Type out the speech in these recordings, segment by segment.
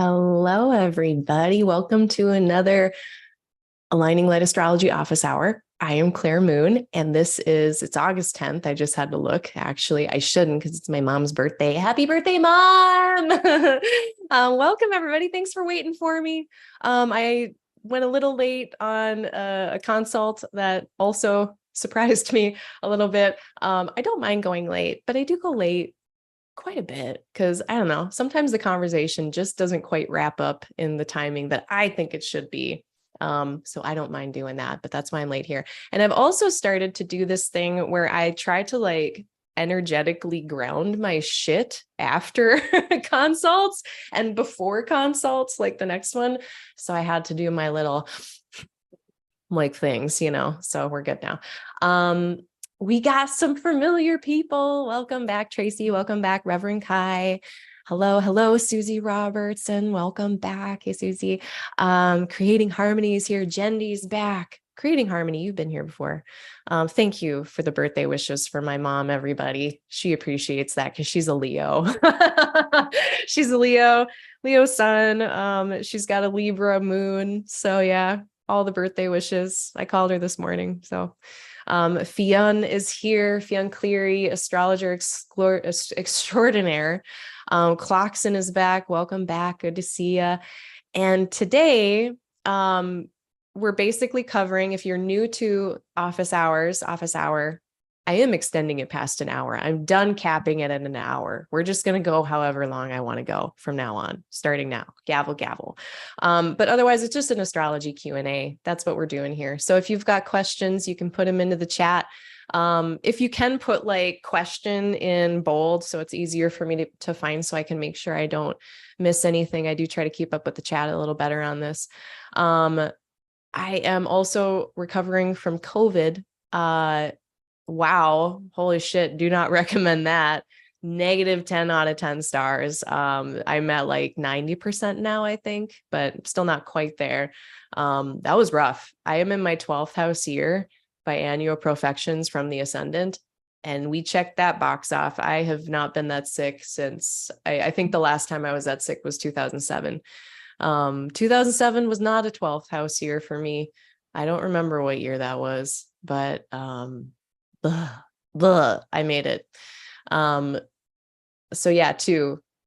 Hello, everybody. Welcome to another Aligning Light Astrology Office Hour. I am Claire Moon, and it's August 10th. I just had to look. Actually, I shouldn't because it's my mom's birthday. Happy birthday, Mom! Welcome, everybody. Thanks for waiting for me. I went a little late on a consult that also surprised me a little bit. I don't mind going late, but I do go late quite a bit because I don't know, sometimes the conversation just doesn't quite wrap up in the timing that I think it should be. So I don't mind doing that, but that's why I'm late here. And I've also started to do this thing where I try to energetically ground my shit after consults and before consults, like the next one. So I had to do my little things, so we're good now. We got some familiar people. Welcome back, Tracy. Welcome back, Reverend Kai. Hello, Susie Robertson. Welcome back. Hey, Susie. Creating Harmonies here. Jendy's back. Creating Harmony. You've been here before. Thank you for the birthday wishes for my mom, everybody. She appreciates that because she's a Leo. She's a Leo sun. She's got a Libra moon. So yeah, all the birthday wishes. I called her this morning. So Fionn is here. Fionn Cleary, astrologer extraordinaire. Clockson is back. Welcome back. Good to see you. And today, we're basically covering, if you're new to office hour, I am extending it past an hour. I'm done capping it at an hour. We're just going to go however long I want to go from now on, starting now. Gavel, gavel. But otherwise, it's just an astrology Q&A. That's what we're doing here. So if you've got questions, you can put them into the chat. If you can put question in bold, so it's easier for me to find, so I can make sure I don't miss anything. I do try to keep up with the chat a little better on this. I am also recovering from COVID. Wow. Holy shit. Do not recommend that. Negative 10 out of 10 stars. I'm at 90% now, I think, but still not quite there. That was rough. I am in my 12th house year by annual profections from the ascendant, and we checked that box off. I have not been that sick since I think the last time I was that sick was 2007. 2007 was not a 12th house year for me. I don't remember what year that was, but I made it. So yeah,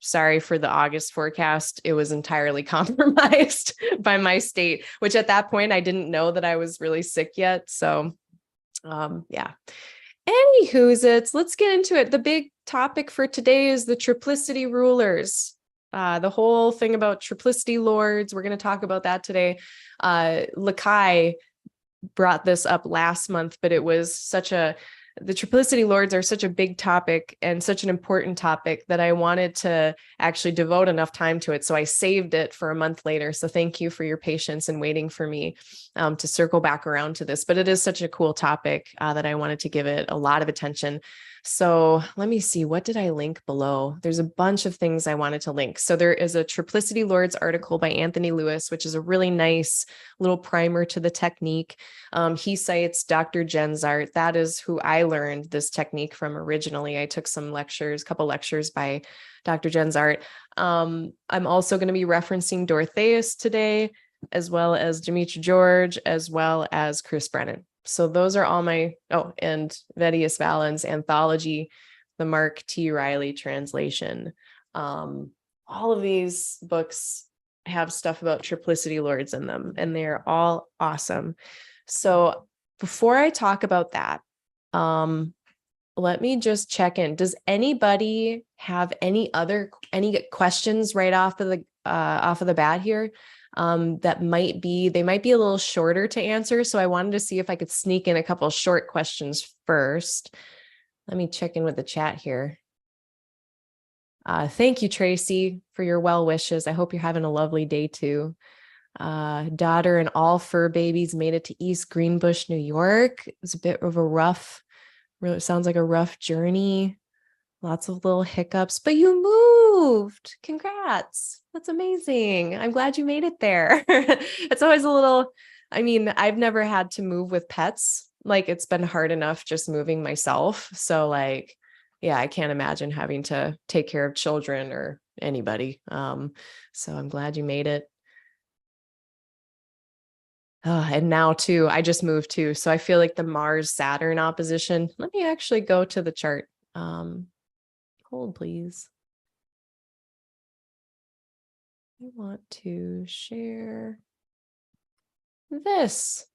sorry for the August forecast. It was entirely compromised by my state, which at that point I didn't know that I was really sick yet. So yeah. Anywho's, let's get into it. The big topic for today is the triplicity rulers. The whole thing about triplicity lords. We're going to talk about that today. Lakai brought this up last month, but the triplicity lords are such a big topic and such an important topic that I wanted to actually devote enough time to it. So I saved it for a month later. So thank you for your patience and waiting for me to circle back around to this. But it is such a cool topic that I wanted to give it a lot of attention. So let me see, what did I link below? There's a bunch of things I wanted to link. So there is a Triplicity Lords article by Anthony Lewis, which is a really nice little primer to the technique. He cites Dr. Jenn Zahrt. That is who I learned this technique from originally. I took some lectures, couple lectures by Dr. Jenn Zahrt. I'm also going to be referencing Dorotheus today, as well as Demetra George, as well as Chris Brennan. So those are all and Valens Anthology, the Mark T. Riley translation. All of these books have stuff about triplicity lords in them, and they're all awesome. So before I talk about that, let me just check in. Does anybody have any questions right off of the bat here? They might be a little shorter to answer. So I wanted to see if I could sneak in a couple of short questions first. Let me check in with the chat here. Thank you, Tracy, for your well wishes. I hope you're having a lovely day too. Daughter and all fur babies made it to East Greenbush, New York. It was a bit of really sounds like a rough journey. Lots of little hiccups, but you moved. Congrats. That's amazing. I'm glad you made it there. It's always I've never had to move with pets. It's been hard enough just moving myself. So yeah, I can't imagine having to take care of children or anybody. So I'm glad you made it. And now too, I just moved too. So I feel like the Mars Saturn opposition, let me actually go to the chart. Hold please. I want to share this.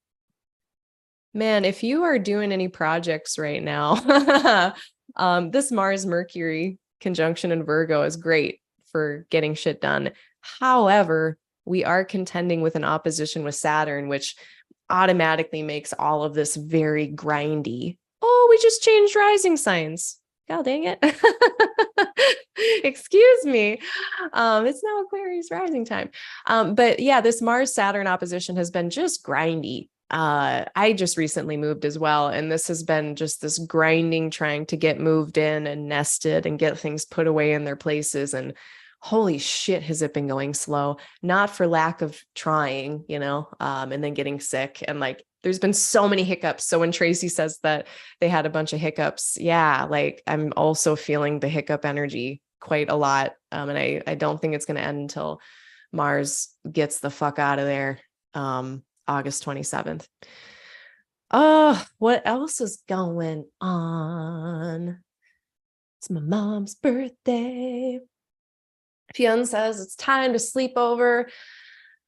Man, if you are doing any projects right now, this Mars Mercury conjunction in Virgo is great for getting shit done. However, we are contending with an opposition with Saturn, which automatically makes all of this very grindy. Oh, we just changed rising signs. God dang it. Excuse me. It's now Aquarius rising time. But yeah, this Mars Saturn opposition has been just grindy. I just recently moved as well, and this has been just this grinding, trying to get moved in and nested and get things put away in their places. And holy shit, has it been going slow, not for lack of trying, and then getting sick. And like, there's been so many hiccups. So when Tracy says that they had a bunch of hiccups, yeah, like I'm also feeling the hiccup energy quite a lot. And I don't think it's going to end until Mars gets the fuck out of there. August 27th. Oh, what else is going on? It's my mom's birthday. Fionn says it's time to sleep over.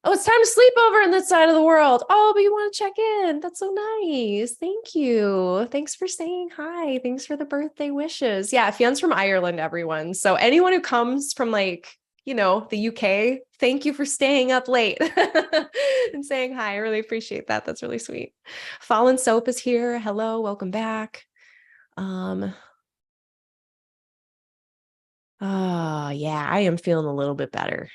Oh, it's time to sleep over on this side of the world. Oh, but you want to check in. That's so nice. Thank you. Thanks for saying hi. Thanks for the birthday wishes. Yeah, Fionn's from Ireland, everyone. So anyone who comes from the UK, thank you for staying up late and saying hi. I really appreciate that. That's really sweet. Fallen Soap is here. Hello, welcome back. Yeah, I am feeling a little bit better.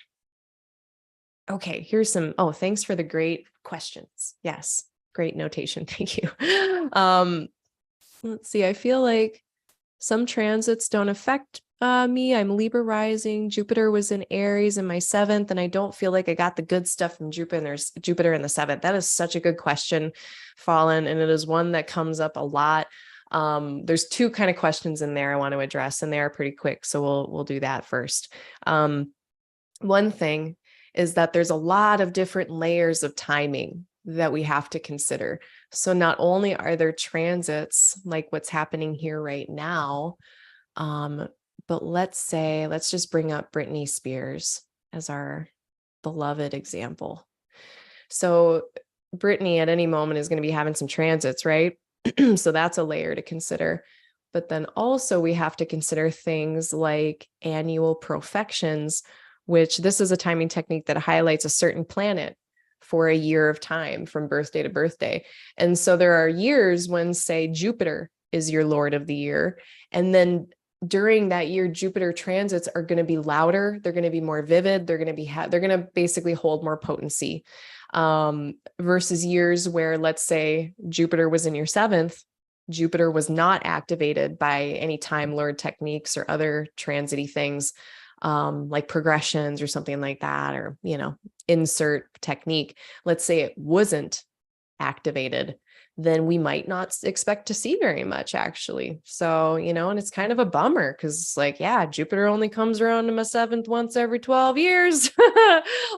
Okay, here's some, thanks for the great questions. Yes, great notation. Thank you. Let's see, I feel like some transits don't affect me. I'm Libra rising. Jupiter was in Aries in my 7th, and I don't feel like I got the good stuff from Jupiter in the 7th. That is such a good question, Fallen, and it is one that comes up a lot. There's two kind of questions in there I want to address, and they are pretty quick, so we'll do that first. One thing is that there's a lot of different layers of timing that we have to consider. So not only are there transits like what's happening here right now, but let's just bring up Britney Spears as our beloved example. So Britney at any moment is going to be having some transits, right? So that's a layer to consider. But then also we have to consider things like annual profections, which this is a timing technique that highlights a certain planet for a year of time from birthday to birthday. And so there are years when, say, Jupiter is your Lord of the year. And then during that year, Jupiter transits are going to be louder. They're going to be more vivid. They're going to basically hold more potency, versus years where, let's say, Jupiter was in your 7th. Jupiter was not activated by any Time Lord techniques or other transity things, like progressions or something like that, or, insert technique. Let's say it wasn't activated, then we might not expect to see very much, actually. So, and it's kind of a bummer because, Jupiter only comes around to my 7th once every 12 years.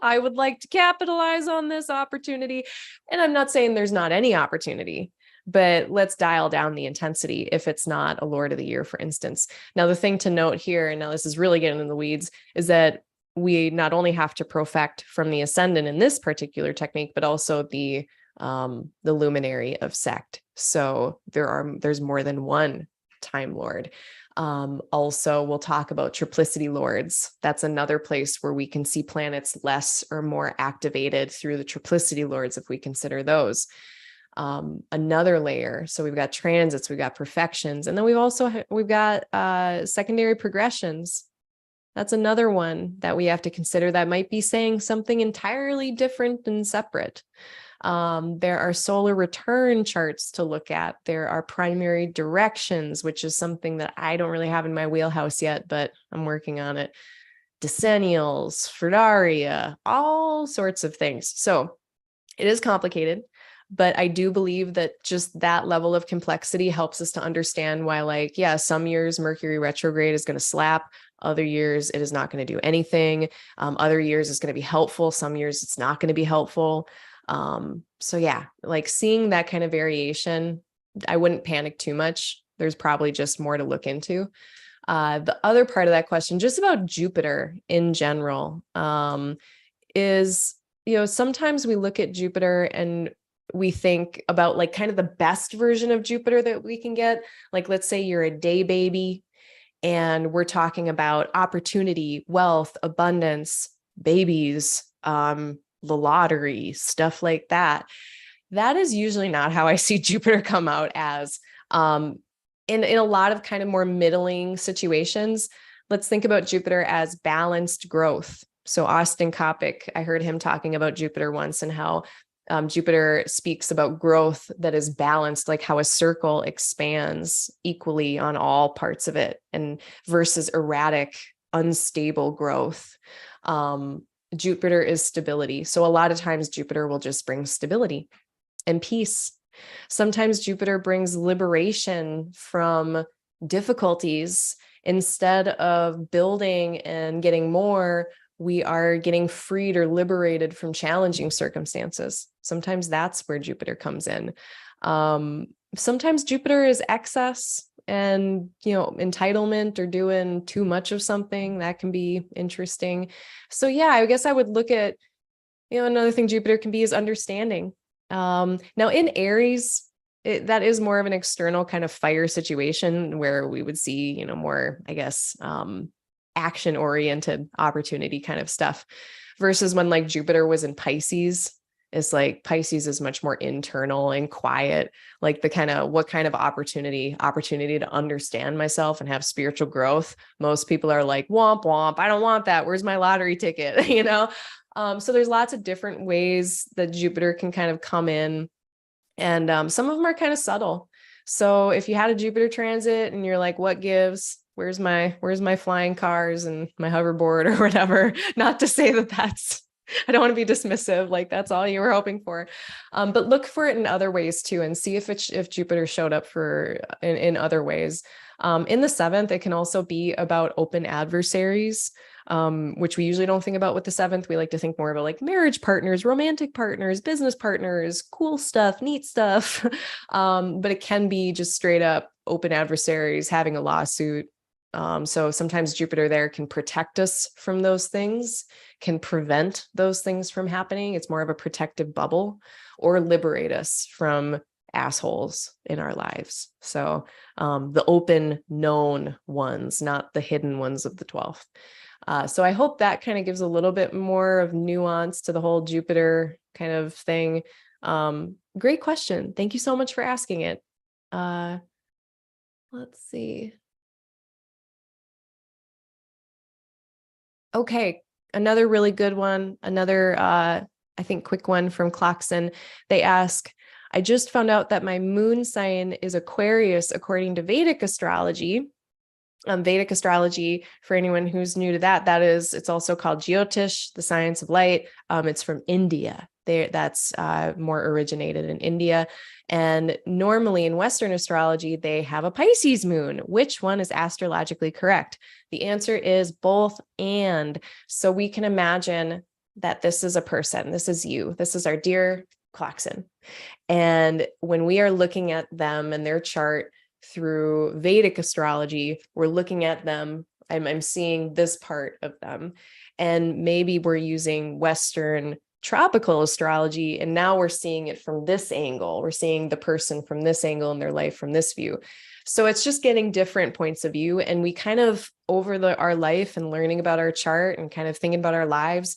I would like to capitalize on this opportunity. And I'm not saying there's not any opportunity, but let's dial down the intensity if it's not a Lord of the Year, for instance. Now, the thing to note here, and now this is really getting in the weeds, is that we not only have to profect from the ascendant in this particular technique, but also the luminary of sect. So there's more than one Time Lord. Also, we'll talk about triplicity lords. That's another place where we can see planets less or more activated through the triplicity lords, if we consider those. Another layer. So we've got transits, we've got perfections, and then we've got secondary progressions. That's another one that we have to consider that might be saying something entirely different and separate. There are solar return charts to look at. There are primary directions, which is something that I don't really have in my wheelhouse yet, but I'm working on it. Decennials, Ferdaria, all sorts of things. So it is complicated, but I do believe that just that level of complexity helps us to understand why, some years Mercury retrograde is going to slap. Other years, it is not going to do anything. Other years, it's going to be helpful. Some years, it's not going to be helpful. So yeah, like seeing that kind of variation, I wouldn't panic too much. There's probably just more to look into. The other part of that question, just about Jupiter in general, is, sometimes we look at Jupiter and we think about like kind of the best version of Jupiter that we can get. Like, let's say you're a day baby and we're talking about opportunity, wealth, abundance, babies, the lottery, stuff like that. That is usually not how I see Jupiter come out as. In a lot of kind of more middling situations, let's think about Jupiter as balanced growth. So Austin Coppock, I heard him talking about Jupiter once and how Jupiter speaks about growth that is balanced, like how a circle expands equally on all parts of it, and versus erratic, unstable growth. Jupiter is stability. So a lot of times Jupiter will just bring stability and peace. Sometimes Jupiter brings liberation from difficulties. Instead of building and getting more, we are getting freed or liberated from challenging circumstances. Sometimes that's where Jupiter comes in. Sometimes Jupiter is excess and, entitlement or doing too much of something. That can be interesting. So yeah, I guess I would look at, another thing Jupiter can be is understanding. Now in Aries, that is more of an external kind of fire situation where we would see, more, I guess, action-oriented opportunity kind of stuff, versus when like Jupiter was in Pisces. It's like Pisces is much more internal and quiet, like the kind of, what kind of opportunity to understand myself and have spiritual growth. Most people are like, womp womp, I don't want that. Where's my lottery ticket? So there's lots of different ways that Jupiter can kind of come in, and some of them are kind of subtle. So if you had a Jupiter transit and you're like, what gives? Where's my flying cars and my hoverboard or whatever? Not to say that that's, I don't want to be dismissive, like that's all you were hoping for. But look for it in other ways too, and see if Jupiter showed up in other ways. In the 7th, it can also be about open adversaries, which we usually don't think about with the 7th. We like to think more about like marriage partners, romantic partners, business partners, cool stuff, neat stuff. But it can be just straight up open adversaries having a lawsuit. So sometimes Jupiter there can protect us from those things, can prevent those things from happening. It's more of a protective bubble, or liberate us from assholes in our lives. So the open known ones, not the hidden ones of the 12th. So I hope that kind of gives a little bit more of nuance to the whole Jupiter kind of thing. Great question. Thank you so much for asking it. Let's see. Okay, another really good one, another, I think, quick one from Clarkson. They ask, I just found out that my moon sign is Aquarius according to Vedic astrology. Vedic astrology, for anyone who's new to that is, it's also called Jyotish, the science of light. It's from India. That's more originated in India. And normally in Western astrology, they have a Pisces moon. Which one is astrologically correct? The answer is both and. So we can imagine that this is a person. This is you. This is our dear Clarkson. And when we are looking at them and their chart through Vedic astrology, we're looking at them. I'm seeing this part of them. And maybe we're using Western tropical astrology, and now we're seeing it from this angle. We're seeing the person from this angle and their life from this view. So it's just getting different points of view. And we kind of, over our life and learning about our chart and kind of thinking about our lives,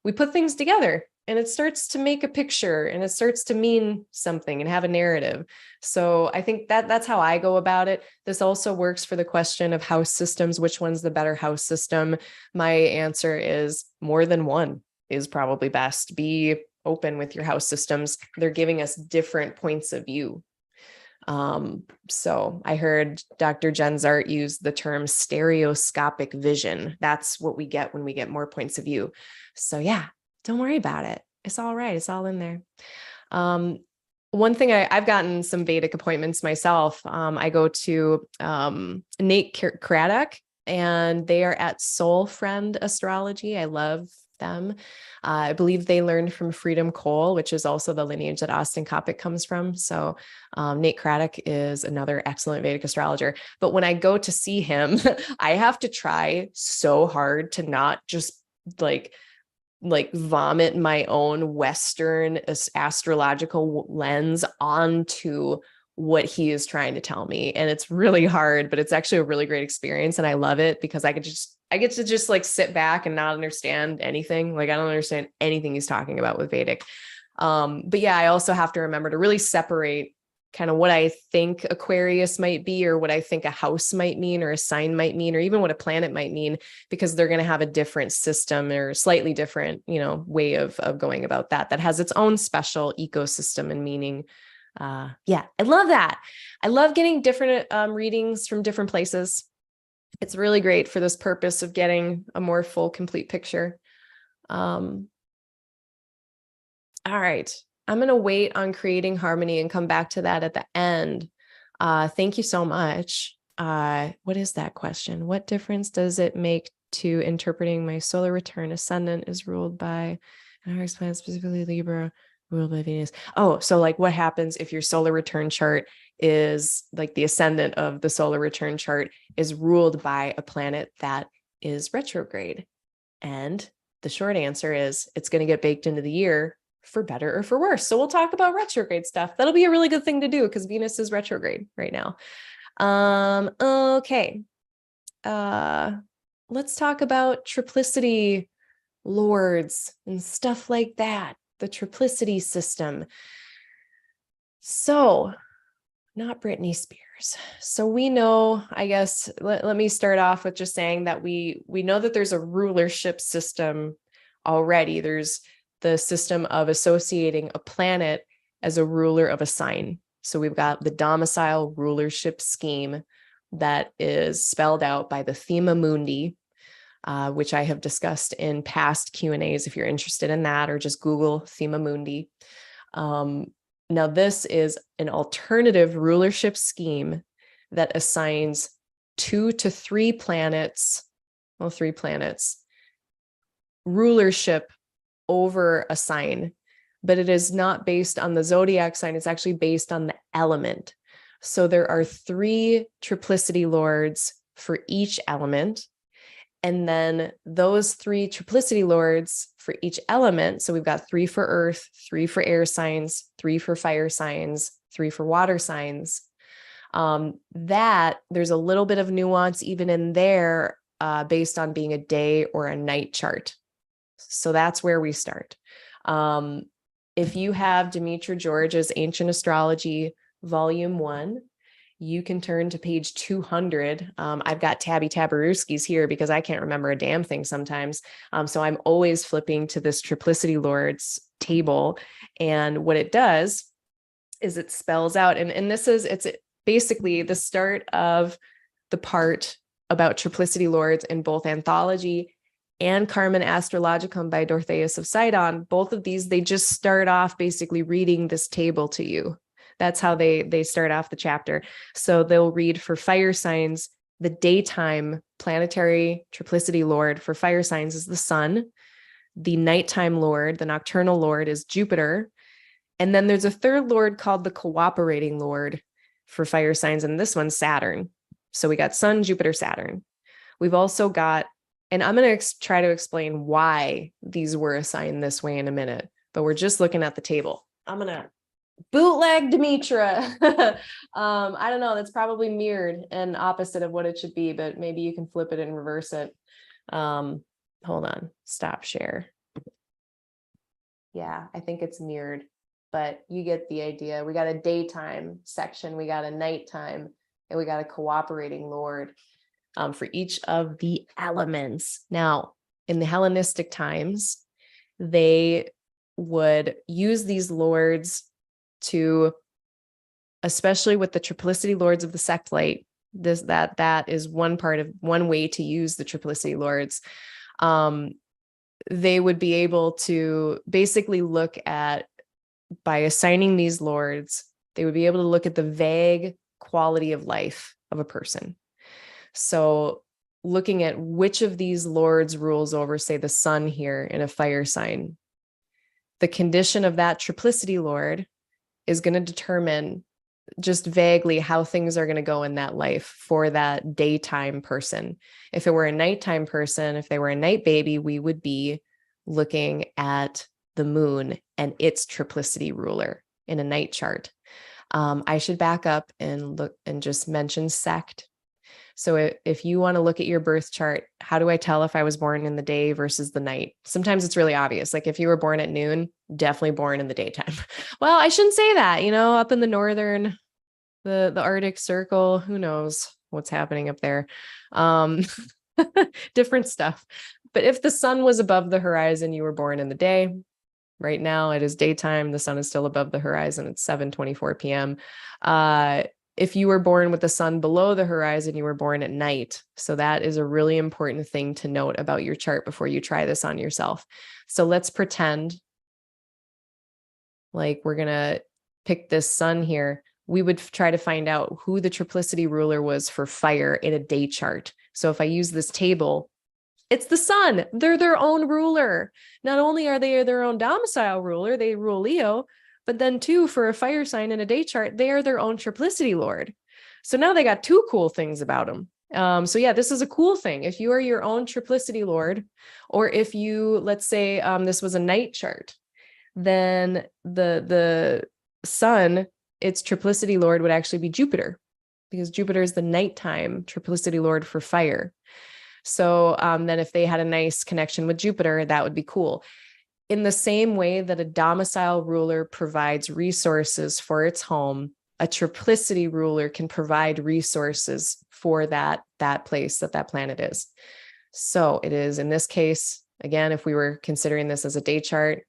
we put things together and it starts to make a picture and it starts to mean something and have a narrative. So I think that's how I go about it. This also works for the question of house systems. Which one's the better house system? My answer is more than one is probably best. Be open with your house systems. They're giving us different points of view. So I heard Dr. Jenn Zahrt use the term stereoscopic vision. That's what we get when we get more points of view. So yeah, don't worry about it. It's all right. It's all in there. One thing I've gotten some Vedic appointments myself. I go to Nate Craddock. and they are at Soul Friend Astrology. I love them. I believe they learned from Freedom Cole, which is also the lineage that Austin Coppock comes from. So Nate Craddock is another excellent Vedic astrologer. But when I go to see him, I have to try so hard to not just like vomit my own Western astrological lens onto what he is trying to tell me. And it's really hard, but it's actually a really great experience. And I love it because I get to just like sit back and not understand anything. Like I don't understand anything he's talking about with Vedic. But yeah, I also have to remember to really separate kind of what I think Aquarius might be, or what I think a house might mean, or a sign might mean, or even what a planet might mean, because they're going to have a different system or slightly different, way of going about that has its own special ecosystem and meaning. Yeah, I love that. I love getting different readings from different places. It's really great for this purpose of getting a more full, complete picture. All right. I'm going to wait on creating harmony and come back to that at the end. Thank you so much. What is that question? What difference does it make to interpreting my solar return ascendant is ruled by, and I explain specifically Libra, ruled by Venus? Oh, so like what happens if your solar return chart is like the ascendant of the solar return chart is ruled by a planet that is retrograde? And the short answer is it's going to get baked into the year for better or for worse. So we'll talk about retrograde stuff. That'll be a really good thing to do because Venus is retrograde right now. Okay. Let's talk about triplicity lords and stuff like that. The triplicity system. So, not Britney Spears. So we know, I guess, let me start off with just saying that we know that there's a rulership system already. There's the system of associating a planet as a ruler of a sign. So we've got the domicile rulership scheme that is spelled out by the Thema Mundi, which I have discussed in past Q&As if you're interested in that, or just Google Thema Mundi. Now, this is an alternative rulership scheme that assigns 2 to 3 planets, well, 3 planets, rulership over a sign, but it is not based on the zodiac sign. It's actually based on the element. So there are 3 triplicity lords for each element. And then those 3 triplicity lords for each element. So we've got 3 for earth, 3 for air signs, 3 for fire signs, 3 for water signs. That there's a little bit of nuance even in there based on being a day or a night chart. So that's where we start. If you have Demetra George's Ancient Astrology, Volume 1, you can turn to page 200. I've got Tabby Tabaruski's here because I can't remember a damn thing sometimes. So I'm always flipping to this Triplicity Lords table. And what it does is it spells out, and it's basically the start of the part about Triplicity Lords in both Anthology and Carmen Astrologicum by Dorotheus of Sidon. Both of these, they just start off basically reading this table to you. That's how they start off the chapter. So they'll read for fire signs, the daytime planetary triplicity lord for fire signs is the sun. The nighttime lord, the nocturnal lord, is Jupiter. And then there's a third lord called the cooperating lord for fire signs, and this one's Saturn. So we got Sun, Jupiter, Saturn. We've also got, and I'm going to try to explain why these were assigned this way in a minute, but we're just looking at the table. I'm going to bootleg Demetra. I don't know. That's probably mirrored and opposite of what it should be, but maybe you can flip it and reverse it. Hold on. Stop share. Yeah, I think it's mirrored, but you get the idea. We got a daytime section, we got a nighttime, and we got a cooperating lord for each of the elements. Now, in the Hellenistic times, they would use these lords to, especially with the triplicity lords of the sectlight, that is one way to use the triplicity lords. They would be able to basically look at, by assigning these lords, they would be able to look at the vague quality of life of a person. So looking at which of these lords rules over, say, the sun here in a fire sign. The condition of that triplicity lord is going to determine just vaguely how things are going to go in that life for that daytime person. If it were a nighttime person, if they were a night baby, we would be looking at the moon and its triplicity ruler in a night chart. I should back up and look and just mention sect. So if you want to look at your birth chart, how do I tell if I was born in the day versus the night? Sometimes it's really obvious. Like if you were born at noon, definitely born in the daytime. Well, I shouldn't say that, up in the northern, the Arctic Circle, who knows what's happening up there. Different stuff. But if the sun was above the horizon, you were born in the day. Right now it is daytime. The sun is still above the horizon. It's 7:24 p.m. If you were born with the sun below the horizon, you were born at night. So that is a really important thing to note about your chart before you try this on yourself. So let's pretend like we're going to pick this sun here. We would try to find out who the triplicity ruler was for fire in a day chart. So if I use this table, it's the sun. They're their own ruler. Not only are they their own domicile ruler, they rule Leo, but then too, for a fire sign in a day chart, they are their own triplicity lord. So now they got two cool things about them. So yeah, this is a cool thing. If you are your own triplicity lord, or if you, let's say this was a night chart, then the sun, its triplicity lord would actually be Jupiter, because Jupiter is the nighttime triplicity lord for fire. So then if they had a nice connection with Jupiter, that would be cool. In the same way that a domicile ruler provides resources for its home, a triplicity ruler can provide resources for that place that planet is. So it is, in this case, again, if we were considering this as a day chart,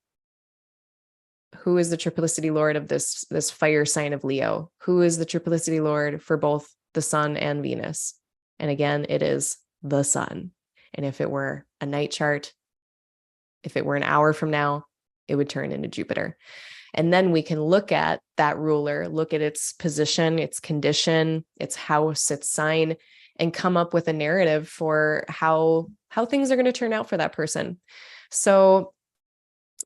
who is the triplicity lord of this fire sign of Leo? Who is the triplicity lord for both the sun and Venus? And again, it is the sun. And if it were a night chart, if it were an hour from now, it would turn into Jupiter. And then we can look at that ruler, look at its position, its condition, its house, its sign, and come up with a narrative for how things are going to turn out for that person. So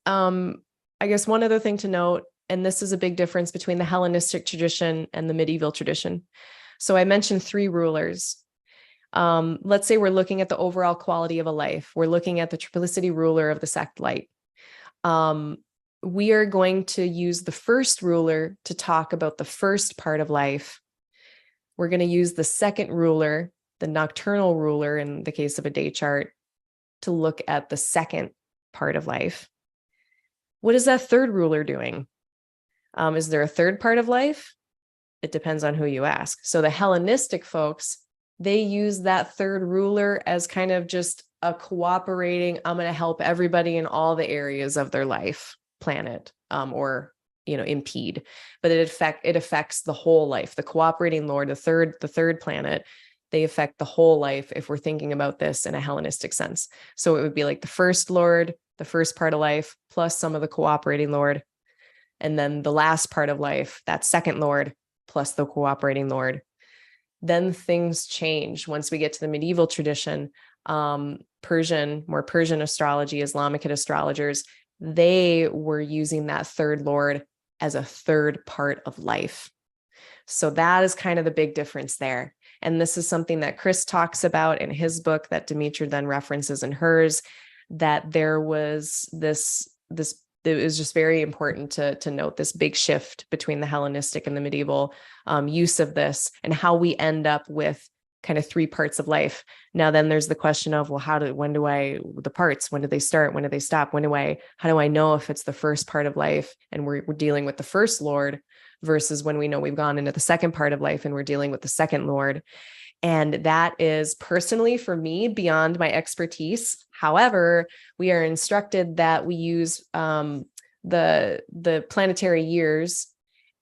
I guess one other thing to note, and this is a big difference between the Hellenistic tradition and the medieval tradition. So I mentioned three rulers. Let's say we're looking at the overall quality of a life. We're looking at the triplicity ruler of the sect light. We are going to use the first ruler to talk about the first part of life. We're going to use the second ruler, the nocturnal ruler in the case of a day chart, to look at the second part of life. What is that third ruler doing? Is there a third part of life? It depends on who you ask. So the Hellenistic folks, they use that third ruler as kind of just a cooperating, I'm going to help everybody in all the areas of their life planet, or, impede, but it affects the whole life. The cooperating lord, the third planet, they affect the whole life if we're thinking about this in a Hellenistic sense. So it would be like the first lord, the first part of life, plus some of the cooperating lord. And then the last part of life, that second lord, plus the cooperating lord. Then things change once we get to the medieval tradition. More Persian astrology, Islamic astrologers, they were using that third lord as a third part of life. So that is kind of the big difference there. And this is something that Chris talks about in his book that Demetra then references in hers, that there was this it was just very important to note this big shift between the Hellenistic and the medieval use of this, and how we end up with kind of three parts of life. Now, then there's the question of, well, when do they start? When do they stop? How do I know if it's the first part of life and we're dealing with the first lord versus when we know we've gone into the second part of life and we're dealing with the second lord? And that is personally for me beyond my expertise. However, we are instructed that we use the planetary years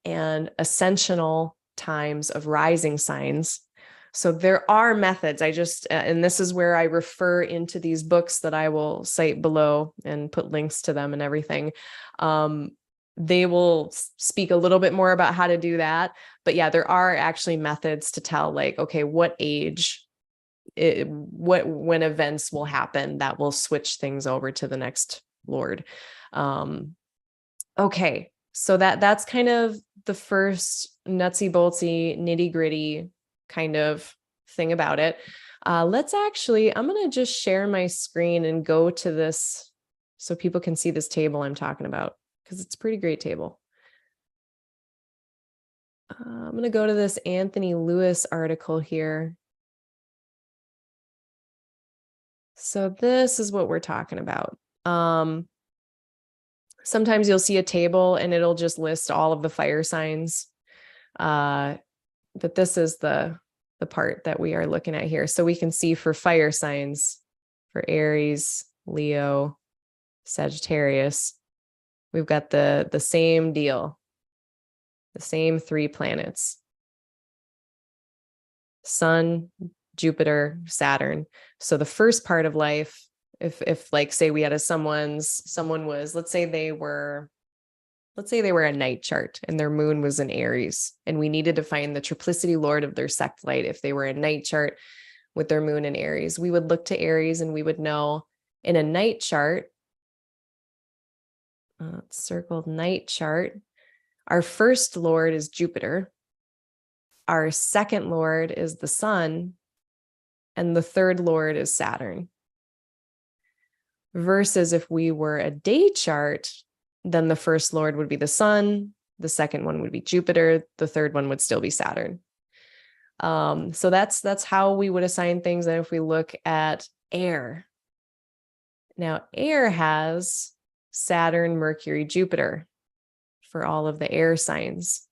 and ascensional times of rising signs. So there are methods. And this is where I refer into these books that I will cite below and put links to them and everything. They will speak a little bit more about how to do that. But yeah, there are actually methods to tell, like, okay, what age when events will happen that will switch things over to the next lord. Okay, so that's kind of the first nutsy boltsy nitty gritty kind of thing about it. I'm gonna just share my screen and go to this so people can see this table I'm talking about, because it's a pretty great table. I'm gonna go to this Anthony Lewis article here. So this is what we're talking about. Sometimes you'll see a table and it'll just list all of the fire signs. But this is the part that we are looking at here. So we can see for fire signs, for Aries, Leo, Sagittarius, we've got the same deal, the same 3 planets: Sun, Jupiter, Saturn. So the first part of life, if like, say we had someone was, let's say they were a night chart and their moon was in Aries, and we needed to find the triplicity lord of their sect light. If they were a night chart with their moon in Aries, we would look to Aries and we would know in a night chart, circled night chart, our first lord is Jupiter, our second lord is the sun, and the third lord is Saturn. Versus if we were a day chart, then the first lord would be the sun, the second one would be Jupiter, the third one would still be Saturn. So that's how we would assign things. And if we look at air, now air has Saturn, Mercury, Jupiter for all of the air signs.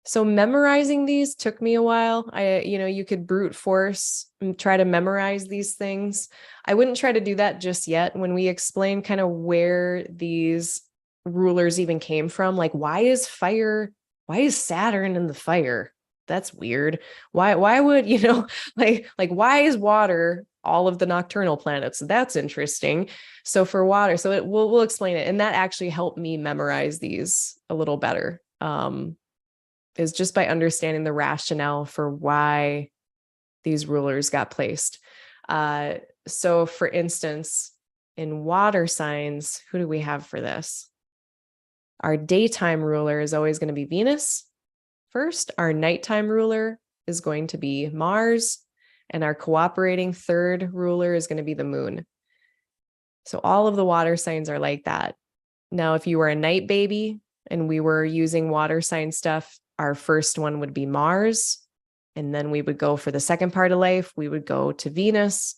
So memorizing these took me a while. You could brute force and try to memorize these things. I wouldn't try to do that just yet. When we explain kind of where these rulers even came from, like why is Saturn in the fire? That's weird. Why would, like why is water all of the nocturnal planets? That's interesting. So for water, we'll explain it. And that actually helped me memorize these a little better. Is just by understanding the rationale for why these rulers got placed. So for instance, in water signs, who do we have for this? Our daytime ruler is always going to be Venus first. Our nighttime ruler is going to be Mars, and our cooperating third ruler is going to be the moon. So all of the water signs are like that. Now, if you were a night baby and we were using water sign stuff, our first one would be Mars. And then we would go for the second part of life, we would go to Venus.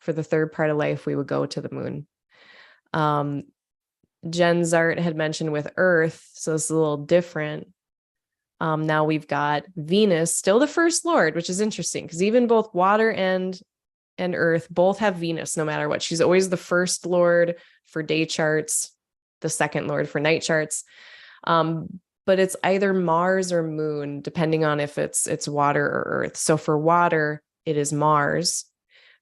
For the third part of life, we would go to the moon. Jenn Zahrt had mentioned with Earth, so it's a little different. Now we've got Venus, still the first lord, which is interesting because even both water and Earth both have Venus no matter what. She's always the first lord for day charts, the second lord for night charts. But it's either Mars or moon, depending on if it's water or Earth. So for water, it is Mars.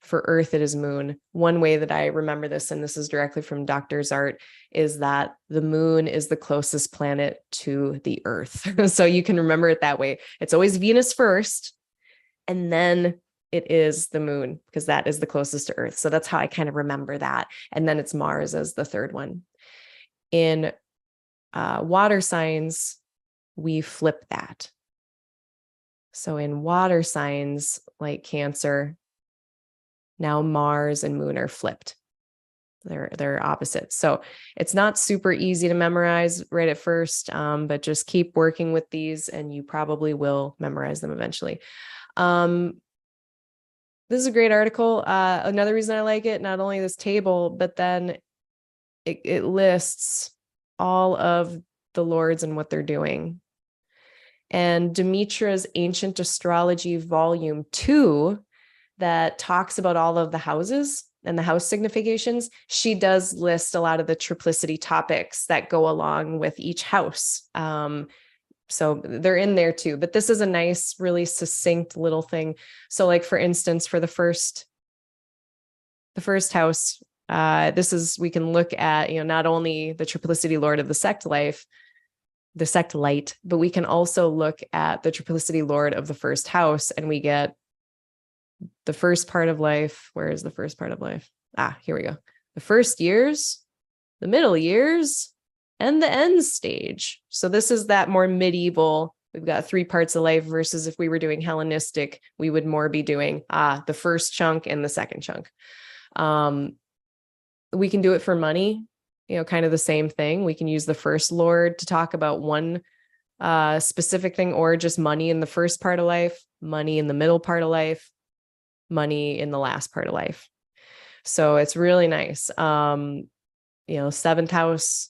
For Earth, it is moon. One way that I remember this, and this is directly from Dr. Zahrt, is that the moon is the closest planet to the Earth. So you can remember it that way. It's always Venus first, and then it is the moon, because that is the closest to Earth. So that's how I kind of remember that. And then it's Mars as the third one. In water signs, we flip that. So in water signs like Cancer, now Mars and moon are flipped. They're opposites. So it's not super easy to memorize right at first, but just keep working with these and you probably will memorize them eventually. This is a great article. Another reason I like it, not only this table, but then it lists all of the lords and what they're doing. And Demetra's Ancient Astrology Volume 2, that talks about all of the houses and the house significations, she does list a lot of the triplicity topics that go along with each house. So they're in there too, but this is a nice, really succinct little thing. So like, for instance, for the first house, we can look at, not only the triplicity lord of the sect life, the sect light, but we can also look at the triplicity lord of the first house, and we get the first part of life. Where is the first part of life? Here we go. The first years, the middle years, and the end stage. So this is that more medieval. We've got 3 parts of life versus if we were doing Hellenistic, we would more be doing the first chunk and the second chunk. We can do it for money, kind of the same thing. We can use the first lord to talk about one specific thing, or just money in the first part of life, money in the middle part of life, money in the last part of life. So it's really nice. 7th house,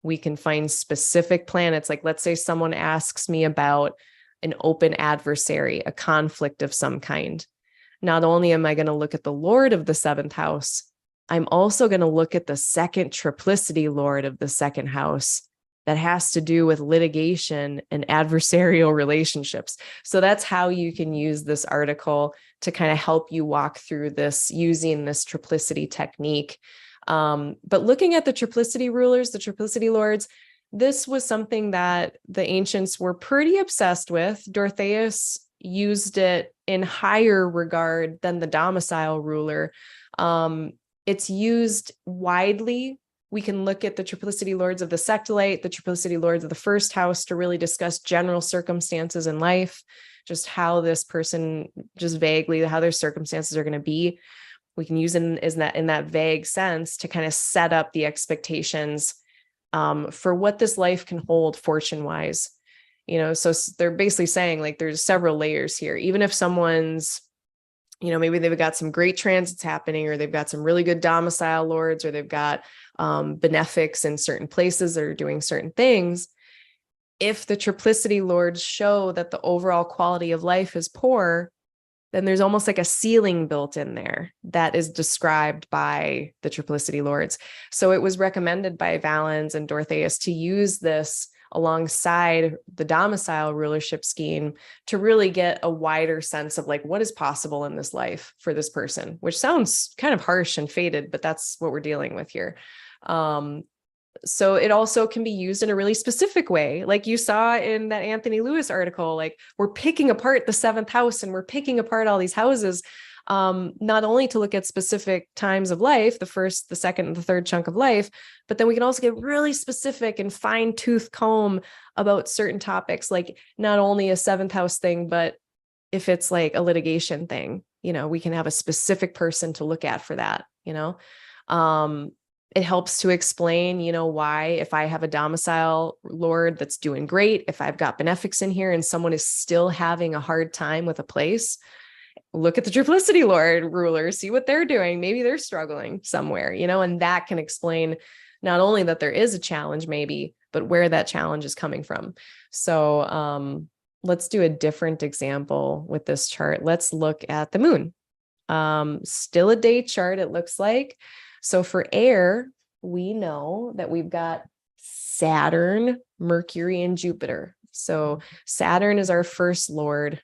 we can find specific planets. Like, let's say someone asks me about an open adversary, a conflict of some kind. Not only am I going to look at the lord of the 7th house, I'm also going to look at the second triplicity lord of the 2nd house that has to do with litigation and adversarial relationships. So that's how you can use this article to kind of help you walk through this using this triplicity technique. But looking at the triplicity rulers, the triplicity lords, this was something that the ancients were pretty obsessed with. Dorotheus used it in higher regard than the domicile ruler. It's used widely. We can look at the triplicity lords of the sectolate, the triplicity lords of the 1st house to really discuss general circumstances in life, just how this person, just vaguely, how their circumstances are going to be. We can use it in that vague sense to kind of set up the expectations for what this life can hold fortune-wise. So they're basically saying, like, there's several layers here. Even if someone's, maybe they've got some great transits happening, or they've got some really good domicile lords, or they've got benefics in certain places that are doing certain things. If the triplicity lords show that the overall quality of life is poor, then there's almost like a ceiling built in there that is described by the triplicity lords. So it was recommended by Valens and Dorotheus to use this alongside the domicile rulership scheme to really get a wider sense of, like, what is possible in this life for this person, which sounds kind of harsh and fated, but that's what we're dealing with here. So it also can be used in a really specific way. Like you saw in that Anthony Lewis article, like, we're picking apart the 7th house and we're picking apart all these houses, not only to look at specific times of life, the 1st, the 2nd, and the 3rd chunk of life, but then we can also get really specific and fine tooth comb about certain topics, like not only a 7th house thing, but if it's like a litigation thing, we can have a specific person to look at for that, It helps to explain, why, if I have a domicile lord that's doing great, if I've got benefics in here and someone is still having a hard time with a place, look at the triplicity lord ruler, see what they're doing. Maybe they're struggling somewhere, and that can explain not only that there is a challenge maybe, but where that challenge is coming from. So let's do a different example with this chart. Let's look at the moon. Still a day chart, it looks like. So for air, we know that we've got Saturn, Mercury, and Jupiter. So Saturn is our first lord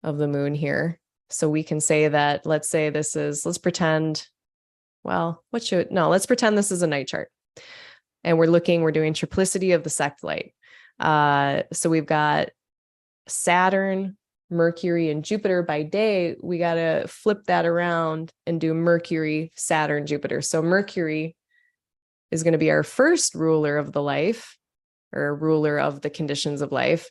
of the moon here. So we can say that, let's pretend this is a night chart. And we're doing triplicity of the sectolate. So we've got Saturn, Mercury, and Jupiter by day. We got to flip that around and do Mercury, Saturn, Jupiter. So Mercury is going to be our first ruler of the life, or ruler of the conditions of life.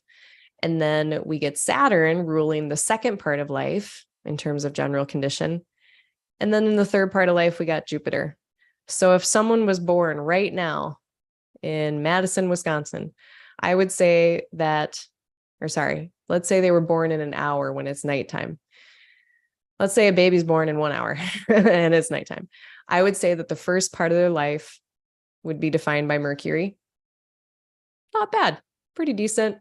And then we get Saturn ruling the second part of life in terms of general condition. And then in the third part of life, we got Jupiter. So if someone was born right now in Madison, Wisconsin, I would say let's say they were born in an hour when it's nighttime. Let's say a baby's born in 1 hour and it's nighttime. I would say that the first part of their life would be defined by Mercury. Not bad, pretty decent.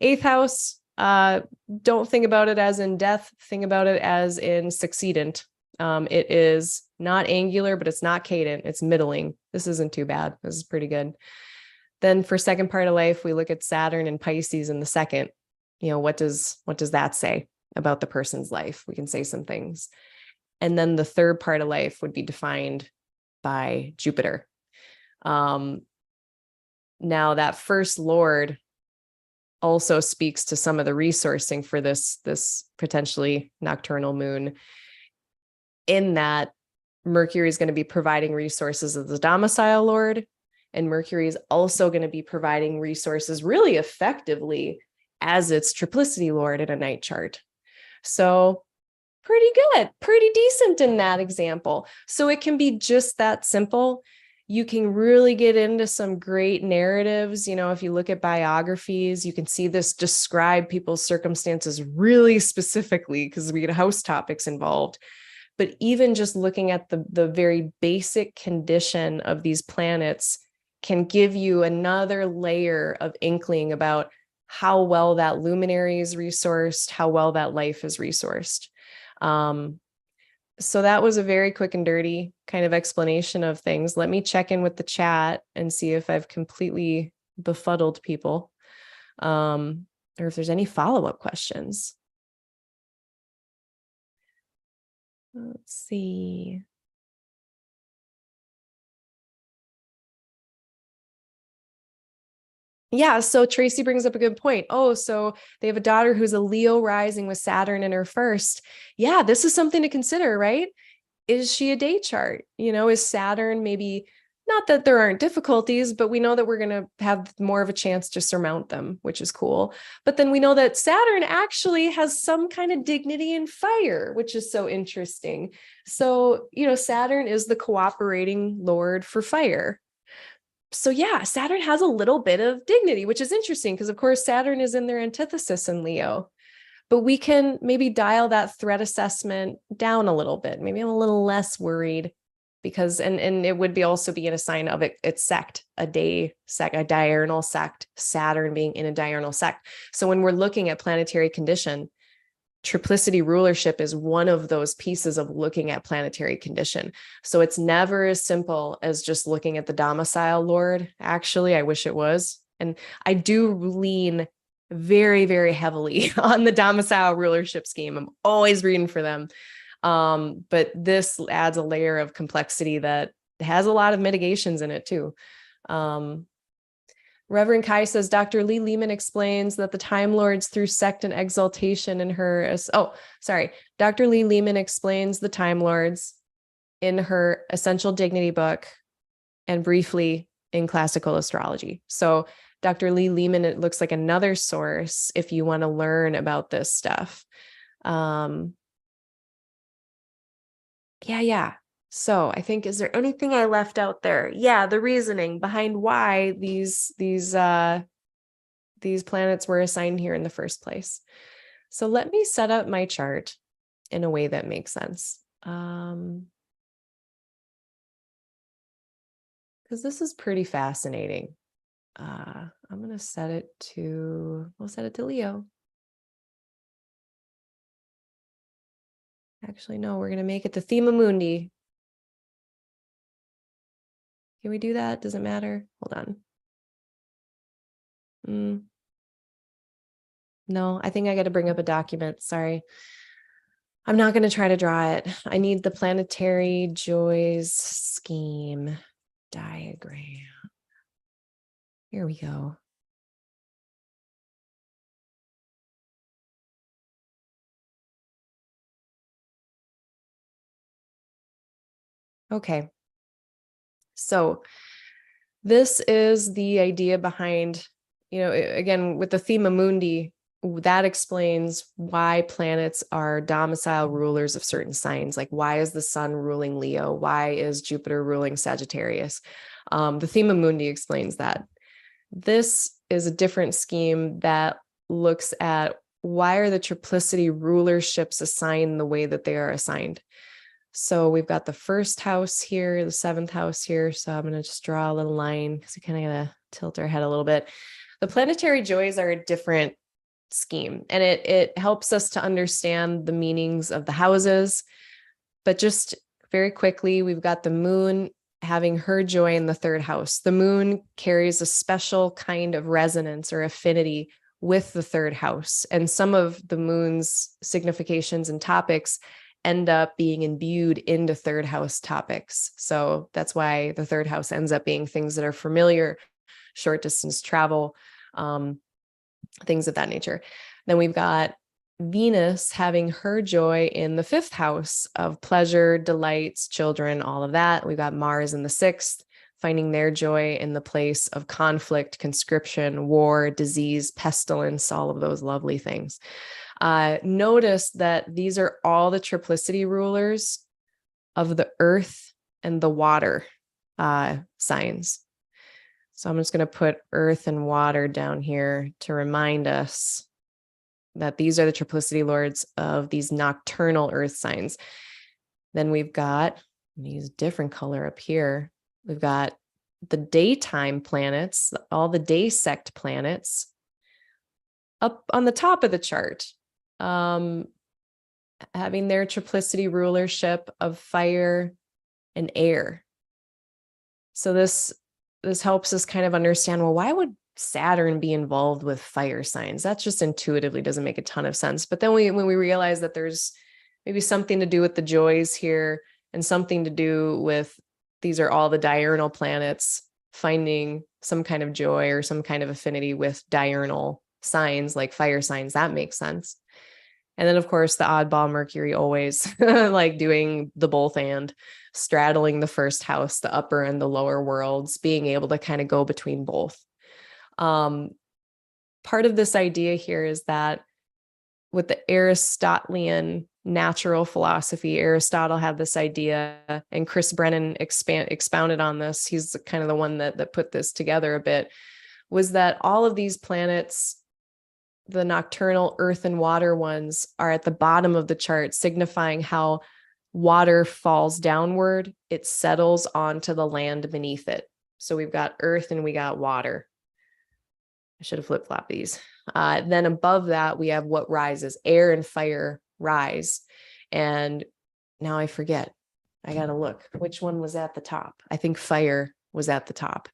8th house, don't think about it as in death, think about it as in succeedent. It is not angular, but it's not cadent, it's middling. This isn't too bad. This is pretty good. Then for second part of life, we look at Saturn and Pisces in the second. What does that say about the person's life? We can say some things. And then the third part of life would be defined by Jupiter. Now that first lord also speaks to some of the resourcing for this potentially nocturnal moon, in that Mercury is going to be providing resources as the domicile lord, and Mercury is also going to be providing resources really effectively as its triplicity lord in a night chart. So pretty good, pretty decent in that example. So it can be just that simple. You can really get into some great narratives. You know, if you look at biographies, you can see this describe people's circumstances really specifically because we get house topics involved. But even just looking at the very basic condition of these planets can give you another layer of inkling about how well that luminary is resourced, how well that life is resourced. So that was a very quick and dirty kind of explanation of things. Let me check in with the chat and see if I've completely befuddled people, or if there's any follow-up questions. Let's see. Yeah, so Tracy brings up a good point. Oh, so they have a daughter who's a Leo rising with Saturn in her first. Yeah, this is something to consider, right? Is she a day chart? You know, is Saturn maybe, not that there aren't difficulties, but we know that we're going to have more of a chance to surmount them, which is cool. But then we know that Saturn actually has some kind of dignity in fire, which is so interesting. So, you know, Saturn is the cooperating lord for fire. So yeah, Saturn has a little bit of dignity, which is interesting because of course Saturn is in their antithesis in Leo, but we can maybe dial that threat assessment down a little bit. Maybe I'm a little less worried because, and it would be also be in a sign of its sect, a diurnal sect, Saturn being in a diurnal sect. So when we're looking at planetary condition, triplicity rulership is one of those pieces of looking at planetary condition. So it's never as simple as just looking at the domicile lord. Actually, I wish it was. And I do lean very, very heavily on the domicile rulership scheme. I'm always reading for them. But this adds a layer of complexity that has a lot of mitigations in it too. Reverend Kai says, Dr. Lee Lehman explains that the Time Lords through sect and exaltation in her, Dr. Lee Lehman explains the Time Lords in her Essential Dignity book and briefly in Classical Astrology. So Dr. Lee Lehman, it looks like another source if you want to learn about this stuff. Yeah. So I think, is there anything I left out there? Yeah, the reasoning behind why these planets were assigned here in the first place. So let me set up my chart in a way that makes sense. Because this is pretty fascinating. I'm going to set it to, we'll set it to Leo. Actually, no, we're going to make it the Thema Mundi. Can we do that? Does it matter? Hold on. No, I think I got to bring up a document. Sorry. I'm not going to try to draw it. I need the planetary joys scheme diagram. Here we go. Okay. So this is the idea behind, you know, again, with the Thema Mundi, that explains why planets are domicile rulers of certain signs. Like, why is the sun ruling Leo? Why is Jupiter ruling Sagittarius? The Thema Mundi explains that. This is a different scheme that looks at why are the triplicity rulerships assigned the way that they are assigned. So we've got the first house here, the seventh house here. So I'm going to just draw a little line because we kind of got to tilt our head a little bit. The planetary joys are a different scheme, and it helps us to understand the meanings of the houses. But just very quickly, we've got the moon having her joy in the third house. The moon carries a special kind of resonance or affinity with the third house. And some of the moon's significations and topics end up being imbued into third house topics. So that's why the third house ends up being things that are familiar, short distance travel, things of that nature. Then we've got Venus having her joy in the 5th house of pleasure, delights, children, all of that. We've got Mars in the 6th, finding their joy in the place of conflict, conscription, war, disease, pestilence, all of those lovely things. Notice that these are all the triplicity rulers of the earth and the water signs. So I'm just going to put earth and water down here to remind us that these are the triplicity lords of these nocturnal earth signs. Then we've got, I'm going to use a different color up here. We've got the daytime planets, all the day sect planets up on the top of the chart, having their triplicity rulership of fire and air. So this helps us kind of understand, well, why would Saturn be involved with fire signs? That just intuitively doesn't make a ton of sense. But then when we realize that there's maybe something to do with the joys here and something to do with, these are all the diurnal planets finding some kind of joy or some kind of affinity with diurnal signs like fire signs, that makes sense. And then, of course, the oddball Mercury always like doing the both and straddling the 1st house, the upper and the lower worlds, being able to kind of go between both. Part of this idea here is that with the Aristotelian natural philosophy, Aristotle had this idea, and Chris Brennan expounded on this. He's kind of the one that put this together a bit, was that all of these planets, the nocturnal earth and water ones, are at the bottom of the chart, signifying how water falls downward. It settles onto the land beneath it. So we've got earth and we got water. I should have flip-flopped these. Then above that, we have what rises. Air and fire rise. And now I forget. I got to look. Which one was at the top? I think fire was at the top.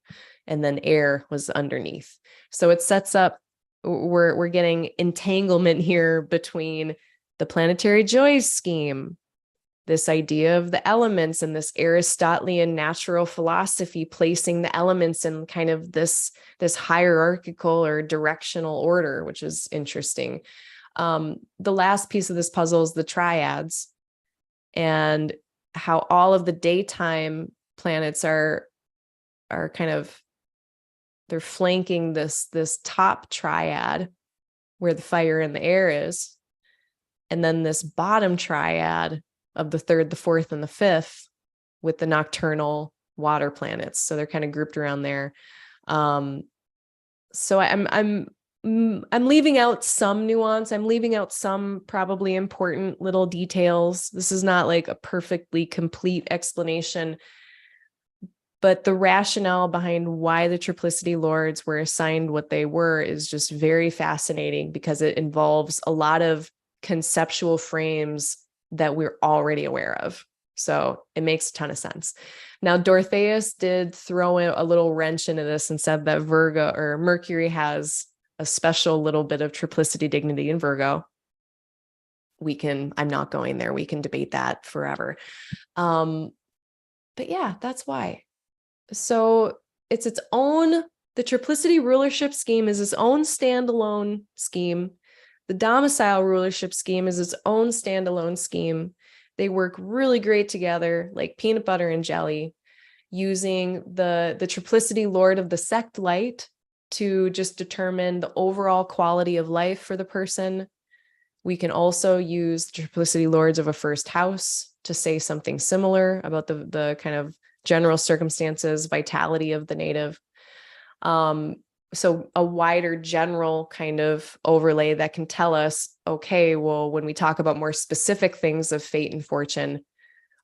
And then air was underneath. So it sets up, we're getting entanglement here between the planetary joys scheme, this idea of the elements, and this Aristotelian natural philosophy placing the elements in kind of this hierarchical or directional order, which is interesting. The last piece of this puzzle is the triads, and how all of the daytime planets are kind of, they're flanking this top triad where the fire and the air is, and then this bottom triad of the 3rd, the 4th, and the 5th with the nocturnal water planets. So they're kind of grouped around there. So I'm leaving out some nuance. I'm leaving out some probably important little details. This is not like a perfectly complete explanation, but the rationale behind why the triplicity lords were assigned what they were is just very fascinating, because it involves a lot of conceptual frames that we're already aware of. So it makes a ton of sense. Now, Dorotheus did throw in a little wrench into this and said that Virgo or Mercury has a special little bit of triplicity dignity in Virgo. I'm not going there. We can debate that forever. But yeah, that's why. So it's its own, the triplicity rulership scheme is its own standalone scheme. The domicile rulership scheme is its own standalone scheme. They work really great together, like peanut butter and jelly, using the triplicity lord of the sect light to just determine the overall quality of life for the person. We can also use the triplicity lords of a 1st house to say something similar about the kind of general circumstances, vitality of the native. So a wider general kind of overlay that can tell us, okay, well, when we talk about more specific things of fate and fortune,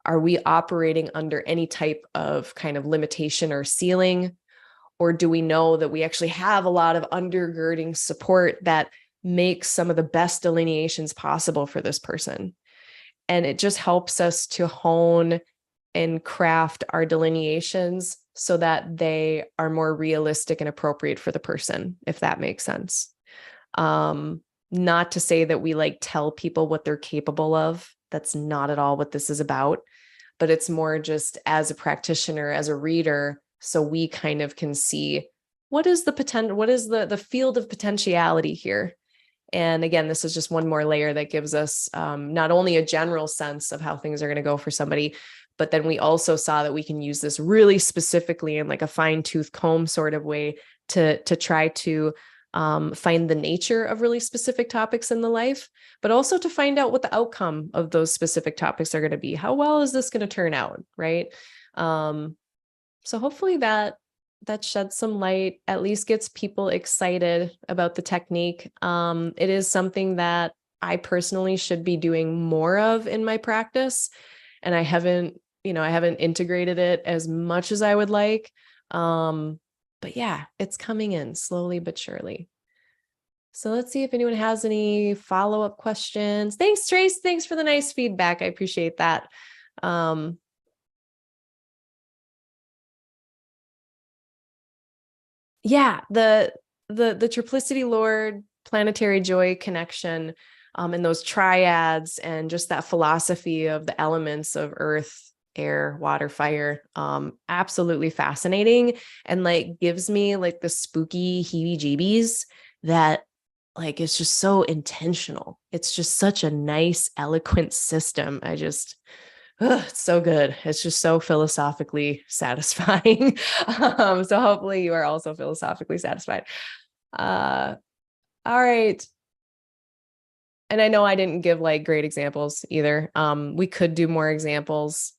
are we operating under any type of kind of limitation or ceiling? Or do we know that we actually have a lot of undergirding support that makes some of the best delineations possible for this person? And it just helps us to hone and craft our delineations so that they are more realistic and appropriate for the person, if that makes sense. Not to say that we like tell people what they're capable of. That's not at all what this is about, but it's more just as a practitioner, as a reader, so we kind of can see what is the potential, what is the field of potentiality here? And again, this is just one more layer that gives us not only a general sense of how things are going to go for somebody, but then we also saw that we can use this really specifically in like a fine-tooth comb sort of way to try to find the nature of really specific topics in the life, but also to find out what the outcome of those specific topics are going to be. How well is this going to turn out, right? So hopefully that sheds some light, at least gets people excited about the technique. It is something that I personally should be doing more of in my practice. And I haven't integrated it as much as I would like. But yeah, it's coming in slowly but surely. So let's see if anyone has any follow-up questions. Thanks, Trace. Thanks for the nice feedback. I appreciate that. Yeah, the triplicity Lord, planetary joy connection, and those triads, and just that philosophy of the elements of earth, air, water, fire, absolutely fascinating, and like gives me like the spooky heebie-jeebies that like it's just so intentional. It's just such a nice, eloquent system. It's so good. It's just so philosophically satisfying. So hopefully you are also philosophically satisfied. All right. And I know I didn't give like great examples either. We could do more examples.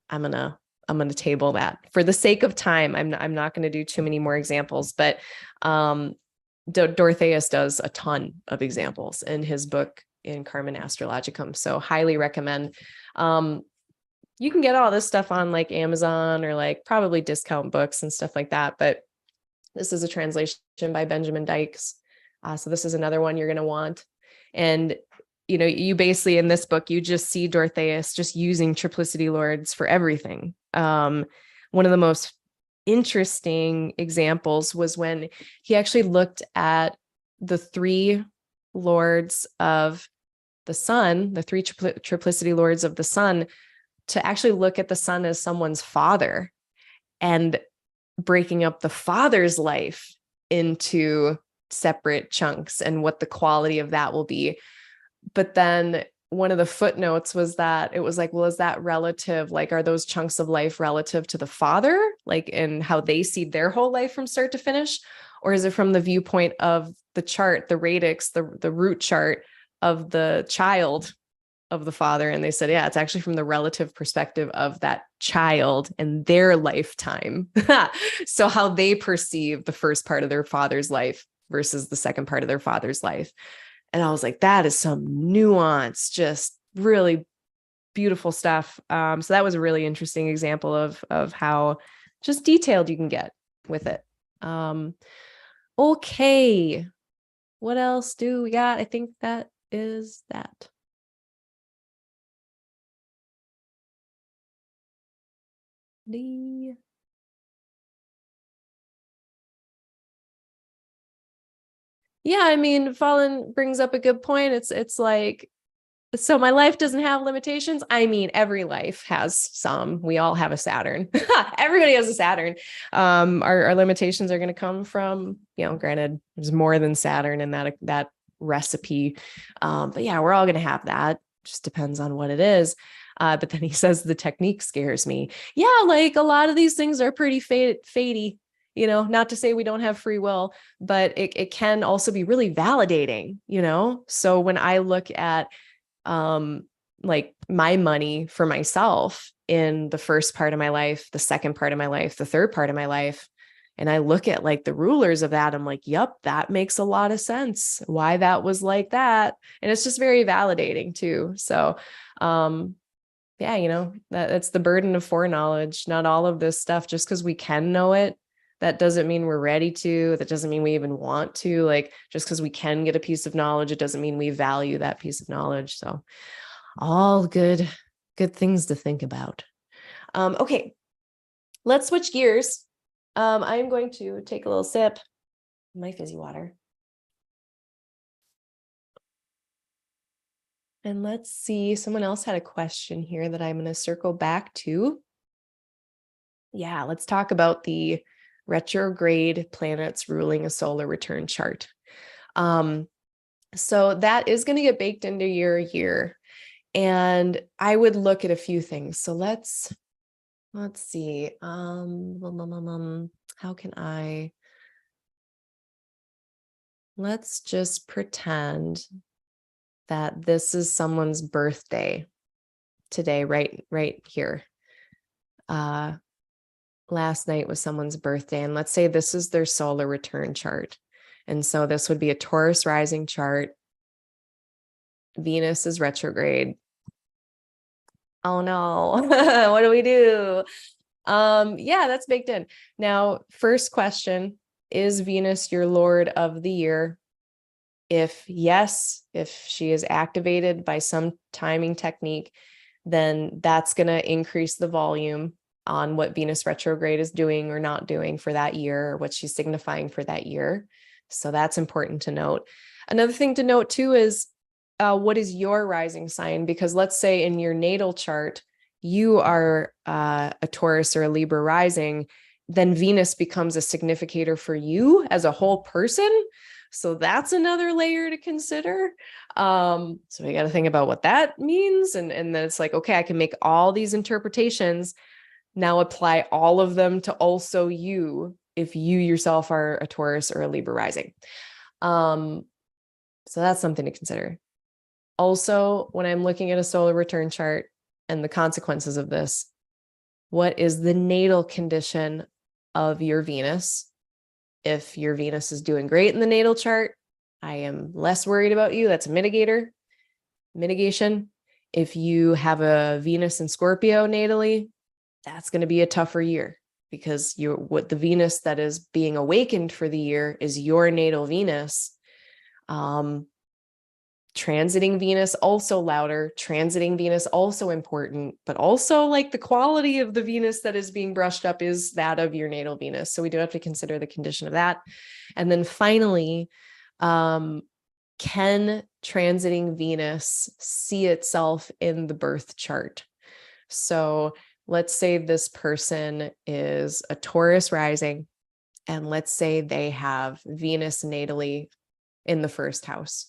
I'm gonna table that for the sake of time. I'm not gonna do too many more examples, but Dorotheus does a ton of examples in his book in Carmen Astrologicum. So highly recommend. You can get all this stuff on like Amazon or like probably discount books and stuff like that. But this is a translation by Benjamin Dykes. So this is another one you're going to want. And, you basically in this book, you just see Dorotheus just using triplicity lords for everything. One of the most interesting examples was when he actually looked at the three lords of the sun, the three triplicity lords of the sun, to actually look at the sun as someone's father and breaking up the father's life into separate chunks and what the quality of that will be. But then one of the footnotes was that it was like, well, is that relative? Like, are those chunks of life relative to the father, like in how they see their whole life from start to finish? Or is it from the viewpoint of the chart, the radix, the root chart of the child of the father? And they said, yeah, it's actually from the relative perspective of that child and their lifetime. So how they perceive the first part of their father's life versus the second part of their father's life. And I was like, that is some nuance, just really beautiful stuff. So that was a really interesting example of how just detailed you can get with it. Okay. What else do we got? I think that is that. Yeah, I mean, Fallen brings up a good point. It's like, so my life doesn't have limitations. I mean, every life has some. We all have a Saturn. Everybody has a Saturn. Our limitations are going to come from, granted, there's more than Saturn in that recipe. But yeah, we're all going to have that. Just depends on what it is. But then he says the technique scares me. Yeah, like a lot of these things are pretty fatey. Not to say we don't have free will, but it can also be really validating. So when I look at like my money for myself in the first part of my life, the second part of my life, the third part of my life, and I look at like the rulers of that, I'm like, yep, that makes a lot of sense why that was like that. And it's just very validating too. So yeah, that's the burden of foreknowledge. Not all of this stuff, just because we can know it, that doesn't mean we're ready to. That doesn't mean we even want to. Like, just because we can get a piece of knowledge, it doesn't mean we value that piece of knowledge. So all good things to think about. Okay, let's switch gears. I'm going to take a little sip of my fizzy water. And let's see, someone else had a question here that I'm going to circle back to. Yeah, let's talk about the retrograde planets ruling a solar return chart. So that is going to get baked into your year. And I would look at a few things. So let's see. How can let's just pretend that this is someone's birthday today, right here. Last night was someone's birthday, and let's say this is their solar return chart. And so this would be a Taurus rising chart. Venus is retrograde. Oh no, what do we do? Yeah, that's baked in. Now, first question, is Venus your Lord of the year? If yes, if she is activated by some timing technique, then that's going to increase the volume on what Venus retrograde is doing or not doing for that year, or what she's signifying for that year. So that's important to note. Another thing to note too is what is your rising sign? Because let's say in your natal chart, you are a Taurus or a Libra rising, then Venus becomes a significator for you as a whole person. So that's another layer to consider. So we got to think about what that means. And then it's like, okay, I can make all these interpretations, now apply all of them to also you, if you yourself are a Taurus or a Libra rising. So that's something to consider. Also, when I'm looking at a solar return chart and the consequences of this, what is the natal condition of your Venus? If your Venus is doing great in the natal chart, I am less worried about you. That's a mitigation. If you have a Venus in Scorpio natally, that's going to be a tougher year, because what the Venus that is being awakened for the year is your natal Venus. Transiting Venus also louder, transiting Venus also important, but also like the quality of the Venus that is being brushed up is that of your natal Venus. So we do have to consider the condition of that. And then finally, can transiting Venus see itself in the birth chart? So let's say this person is a Taurus rising, and let's say they have Venus natally in the first house.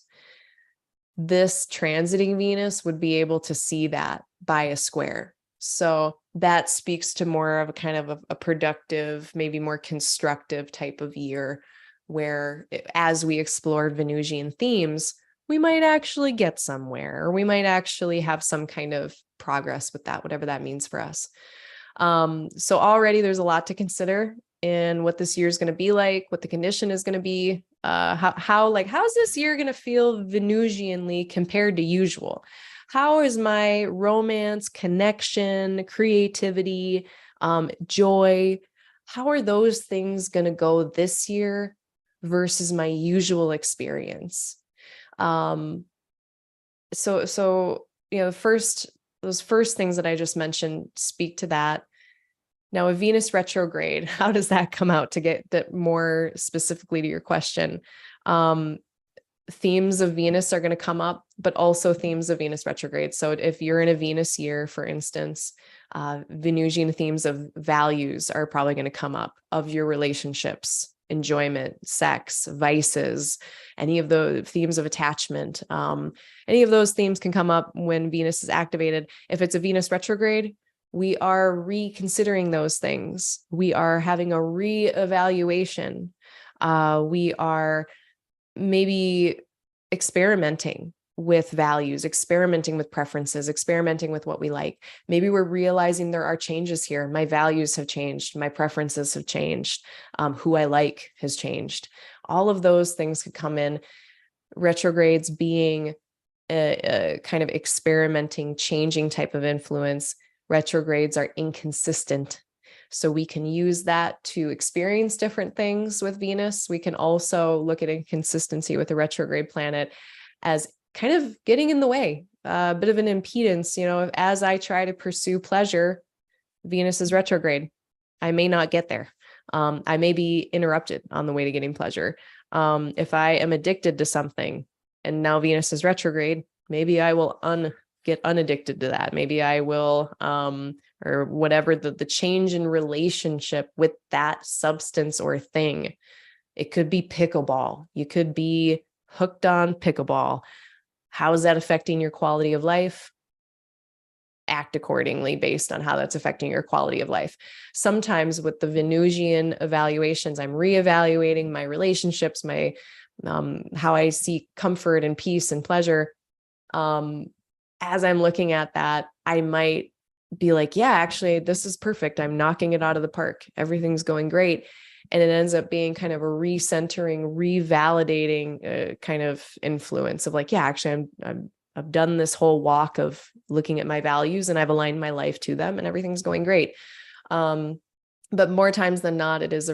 This transiting Venus would be able to see that by a square. So that speaks to more of a kind of a productive, maybe more constructive type of year, where as we explore Venusian themes, we might actually get somewhere, or we might actually have some kind of progress with that, whatever that means for us. So already there's a lot to consider in what this year is going to be like, what the condition is going to be, how's this year going to feel Venusianly compared to usual? How is my romance, connection, creativity, joy, how are those things going to go this year versus my usual experience? So those first things that I just mentioned speak to that. Now, a Venus retrograde, how does that come out, to get that more specifically to your question? Themes of Venus are going to come up, but also themes of Venus retrograde. So if you're in a Venus year, for instance, Venusian themes of values are probably going to come up, of your relationships, enjoyment, sex, vices, any of the themes of attachment. Any of those themes can come up when Venus is activated. If it's a Venus retrograde, we are reconsidering those things. We are having a reevaluation. We are maybe experimenting with values, experimenting with preferences, experimenting with what we like. Maybe we're realizing there are changes here. My values have changed. My preferences have changed. Who I like has changed. All of those things could come in. Retrogrades being a kind of experimenting, changing type of influence. Retrogrades are inconsistent. So we can use that to experience different things with Venus. We can also look at inconsistency with a retrograde planet as kind of getting in the way, a bit of an impedance. As I try to pursue pleasure, Venus is retrograde. I may not get there. I may be interrupted on the way to getting pleasure. If I am addicted to something and now Venus is retrograde, maybe I will get unaddicted to that. Maybe I will or whatever the change in relationship with that substance or thing. It could be pickleball. You could be hooked on pickleball. How is that affecting your quality of life? Act accordingly based on how that's affecting your quality of life. Sometimes with the Venusian evaluations, I'm reevaluating my relationships, my how I see comfort and peace and pleasure. As I'm looking at that, I might be like, yeah, actually, this is perfect. I'm knocking it out of the park. Everything's going great. And it ends up being kind of a recentering, revalidating kind of influence of like, yeah, actually, I've done this whole walk of looking at my values and I've aligned my life to them and everything's going great. But more times than not, it is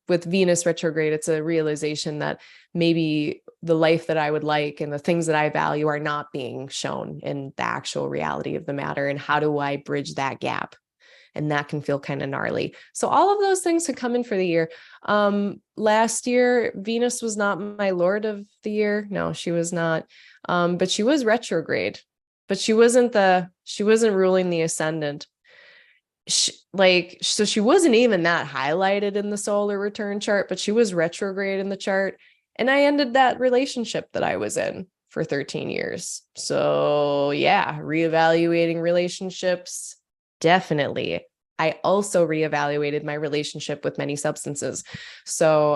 with Venus retrograde, it's a realization that maybe the life that I would like and the things that I value are not being shown in the actual reality of the matter. And how do I bridge that gap? And that can feel kind of gnarly. So all of those things have come in for the year. Last year, Venus was not my Lord of the year. No, she was not. But she was retrograde, but she wasn't ruling the ascendant. So she wasn't even that highlighted in the solar return chart, but she was retrograde in the chart. And I ended that relationship that I was in for 13 years. So yeah, reevaluating relationships, definitely. I also reevaluated my relationship with many substances. So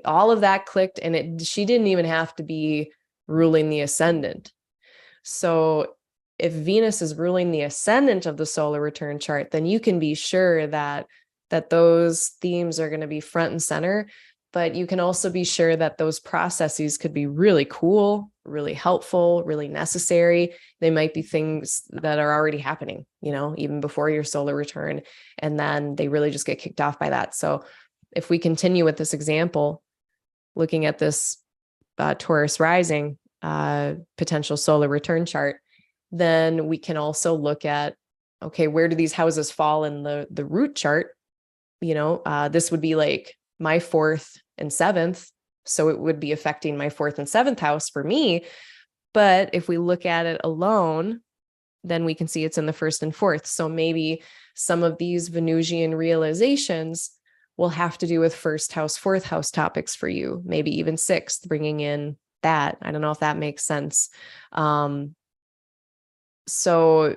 all of that clicked, and she didn't even have to be ruling the ascendant. So if Venus is ruling the ascendant of the solar return chart, then you can be sure that those themes are going to be front and center. But you can also be sure that those processes could be really cool, really helpful, really necessary. They might be things that are already happening, even before your solar return. And then they really just get kicked off by that. So if we continue with this example, looking at this Taurus rising potential solar return chart, then we can also look at, okay, where do these houses fall in the root chart? This would be like my 4th and 7th. So it would be affecting my 4th and 7th house for me. But if we look at it alone, then we can see it's in the 1st and 4th. So maybe some of these Venusian realizations will have to do with 1st house, 4th house topics for you, maybe even 6th, bringing in that. I don't know if that makes sense. So,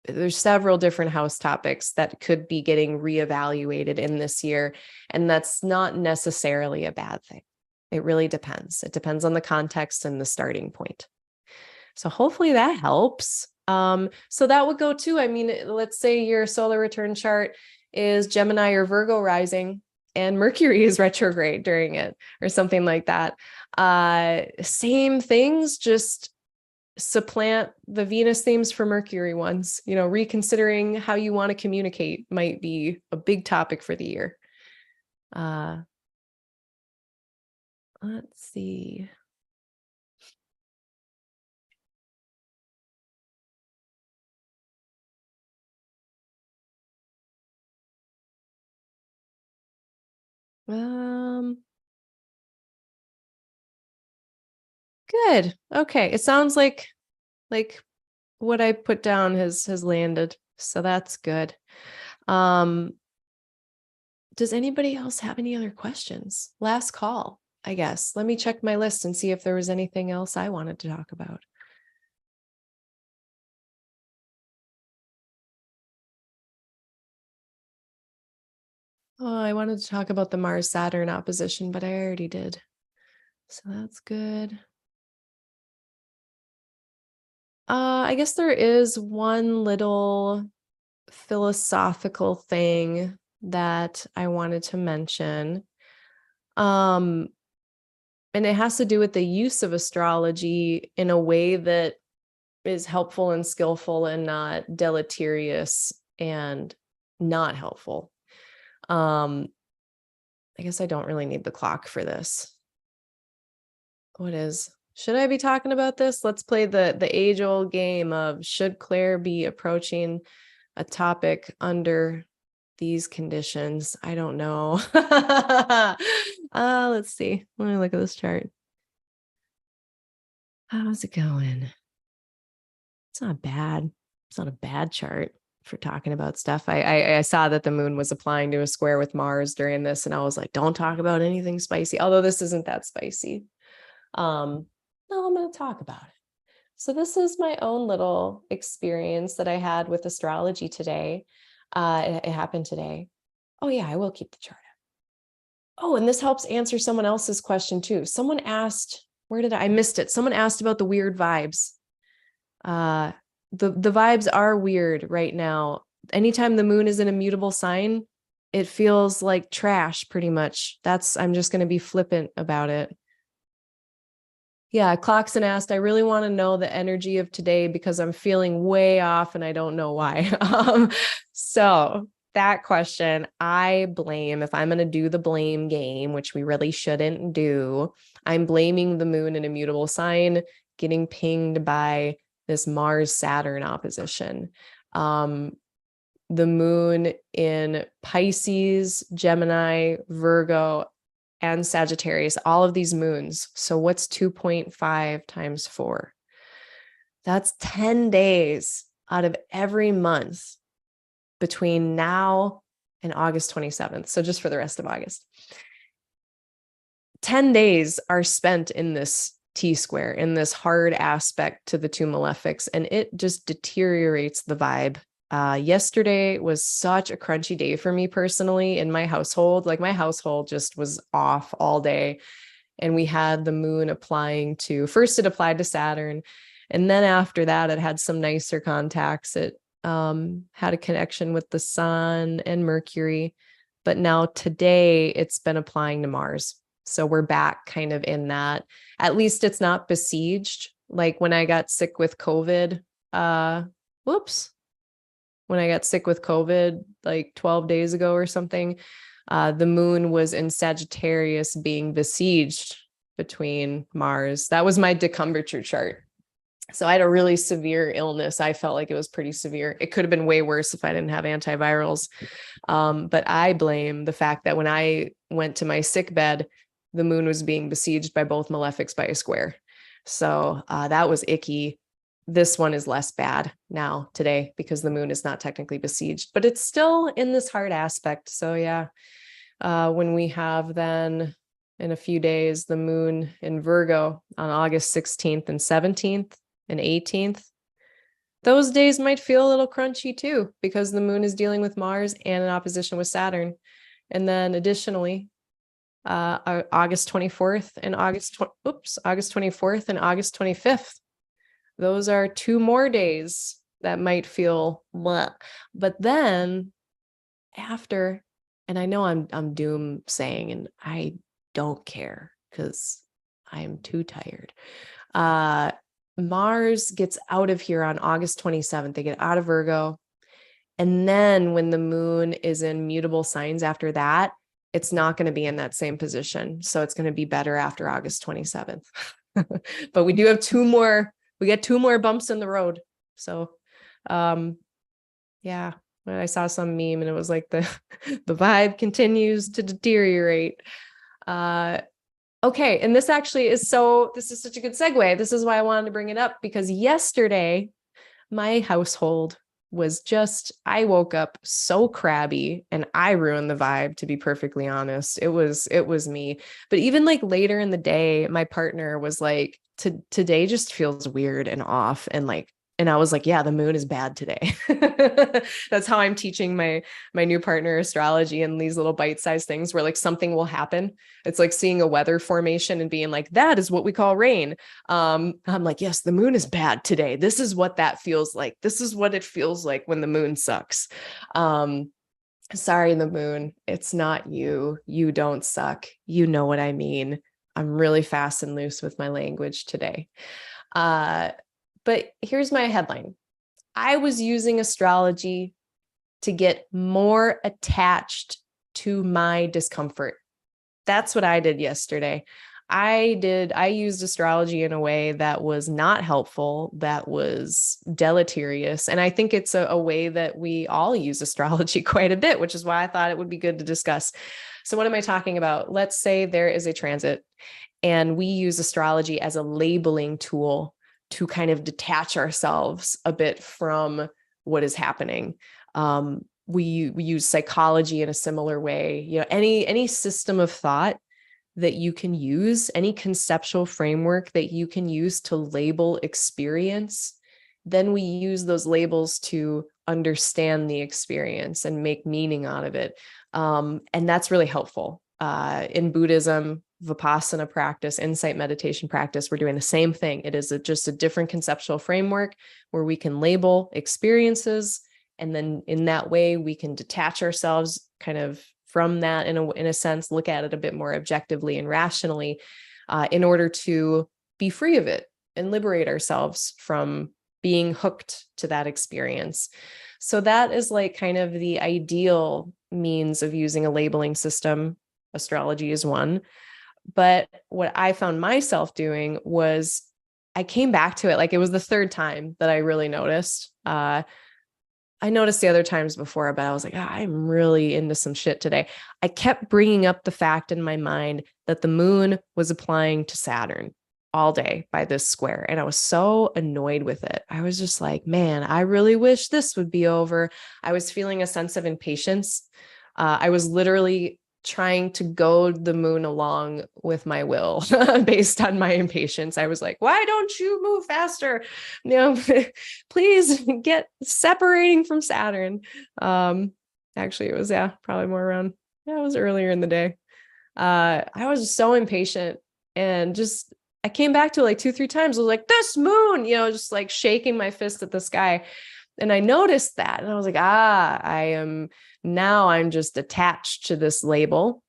there's several different house topics that could be getting reevaluated in this year. And that's not necessarily a bad thing. It really depends. It depends on the context and the starting point. So hopefully that helps. So that would go too. I mean, let's say your solar return chart is Gemini or Virgo rising and Mercury is retrograde during it or something like that. Same things, just supplant the Venus themes for Mercury ones. Reconsidering how you want to communicate might be a big topic for the year. Let's see. Good. Okay. It sounds like what I put down has landed. So that's good. Does anybody else have any other questions? Last call, I guess. Let me check my list and see if there was anything else I wanted to talk about. Oh, I wanted to talk about the Mars-Saturn opposition, but I already did. So that's good. I guess there is one little philosophical thing that I wanted to mention. And it has to do with the use of astrology in a way that is helpful and skillful and not deleterious and not helpful. I guess I don't really need the clock for this. Should I be talking about this? Let's play the age-old game of, should Claire be approaching a topic under these conditions? I don't know. Let's see. Let me look at this chart. How's it going? It's not bad. It's not a bad chart for talking about stuff. I saw that the moon was applying to a square with Mars during this, and I was like, don't talk about anything spicy. Although this isn't that spicy. No, I'm going to talk about it. So this is my own little experience that I had with astrology today. It happened today. Oh yeah, I will keep the chart up. Oh, and this helps answer someone else's question too. Someone asked, I missed it. Someone asked about the weird vibes. The vibes are weird right now. Anytime the moon is in a mutable sign, it feels like trash pretty much. I'm just going to be flippant about it. Yeah, Cloxon asked, I really want to know the energy of today because I'm feeling way off and I don't know why. So that question, I blame, if I'm going to do the blame game, which we really shouldn't do, I'm blaming the moon in a mutable sign, getting pinged by this Mars-Saturn opposition. The moon in Pisces, Gemini, Virgo, and Sagittarius, all of these moons. So what's 2.5 times 4? That's 10 days out of every month between now and August 27th. So just for the rest of August. 10 days are spent in this T-square, in this hard aspect to the two malefics, and it just deteriorates the vibe. Yesterday was such a crunchy day for me personally in my household. Like my household just was off all day. And we had the moon first it applied to Saturn. And then after that, it had some nicer contacts. It had a connection with the sun and Mercury. But now today it's been applying to Mars. So we're back kind of in that. At least it's not besieged. Like when I got sick with COVID, when I got sick with COVID, like 12 days ago or something, the moon was in Sagittarius being besieged between Mars. That was my decumbrature chart. So I had a really severe illness. I felt like it was pretty severe. It could have been way worse if I didn't have antivirals. But I blame the fact that when I went to my sick bed, the moon was being besieged by both malefics by a square. So that was icky. This one is less bad now today because the moon is not technically besieged, but it's still in this hard aspect. So yeah, when we have then in a few days, the moon in Virgo on August 16th and 17th and 18th, those days might feel a little crunchy too, because the moon is dealing with Mars and in opposition with Saturn. And then additionally, August 24th and August 24th and August 25th. Those are 2 more days that might feel bleh. But then after, and I know I'm doom saying, and I don't care because I'm too tired. Mars gets out of here on August 27th. They get out of Virgo. And then when the moon is in mutable signs after that, it's not going to be in that same position. So it's going to be better after August 27th. But we do have 2 more. We get 2 more bumps in the road. So, yeah, I saw some meme and it was like the vibe continues to deteriorate. Okay. And this actually is this is such a good segue. This is why I wanted to bring it up, because yesterday my household was I woke up so crabby and I ruined the vibe, to be perfectly honest. It was me. But even like later in the day, my partner was like, today just feels weird and off. And I was like, yeah, the moon is bad today. That's how I'm teaching my new partner astrology, and these little bite-sized things where like something will happen. It's like seeing a weather formation and being like, that is what we call rain. I'm like, yes, the moon is bad today. This is what that feels like. This is what it feels like when the moon sucks. Sorry, the moon, it's not you. You don't suck. You know what I mean. I'm really fast and loose with my language today. But here's my headline. I was using astrology to get more attached to my discomfort. That's what I did yesterday. I used astrology in a way that was not helpful, that was deleterious. And I think it's a way that we all use astrology quite a bit, which is why I thought it would be good to discuss. So what am I talking about? Let's say there is a transit and we use astrology as a labeling tool to kind of detach ourselves a bit from what is happening. We use psychology in a similar way. You know, any system of thought that you can use, any conceptual framework that you can use to label experience, then we use those labels to understand the experience and make meaning out of it. And that's really helpful. In Buddhism, Vipassana practice, insight meditation practice, we're doing the same thing. It is just a different conceptual framework where we can label experiences. And then in that way, we can detach ourselves kind of from that in a sense, look at it a bit more objectively and rationally in order to be free of it and liberate ourselves from being hooked to that experience. So that is like kind of the ideal means of using a labeling system. Astrology is one. But what I found myself doing was I came back to it. Like it was the third time that I really noticed. I noticed the other times before, but I was like, I'm really into some shit today. I kept bringing up the fact in my mind that the moon was applying to Saturn all day by this square. And I was so annoyed with it. I was just like, man, I really wish this would be over. I was feeling a sense of impatience. I was literally trying to goad the moon along with my will based on my impatience. I was like, why don't you move faster? You know, please get separating from Saturn. Actually, it was, probably more around, it was earlier in the day. I was so impatient and just, I came back to it like 2-3 times. I was like, this moon, you know, just like shaking my fist at the sky. And I noticed that and I was like, I'm just attached to this label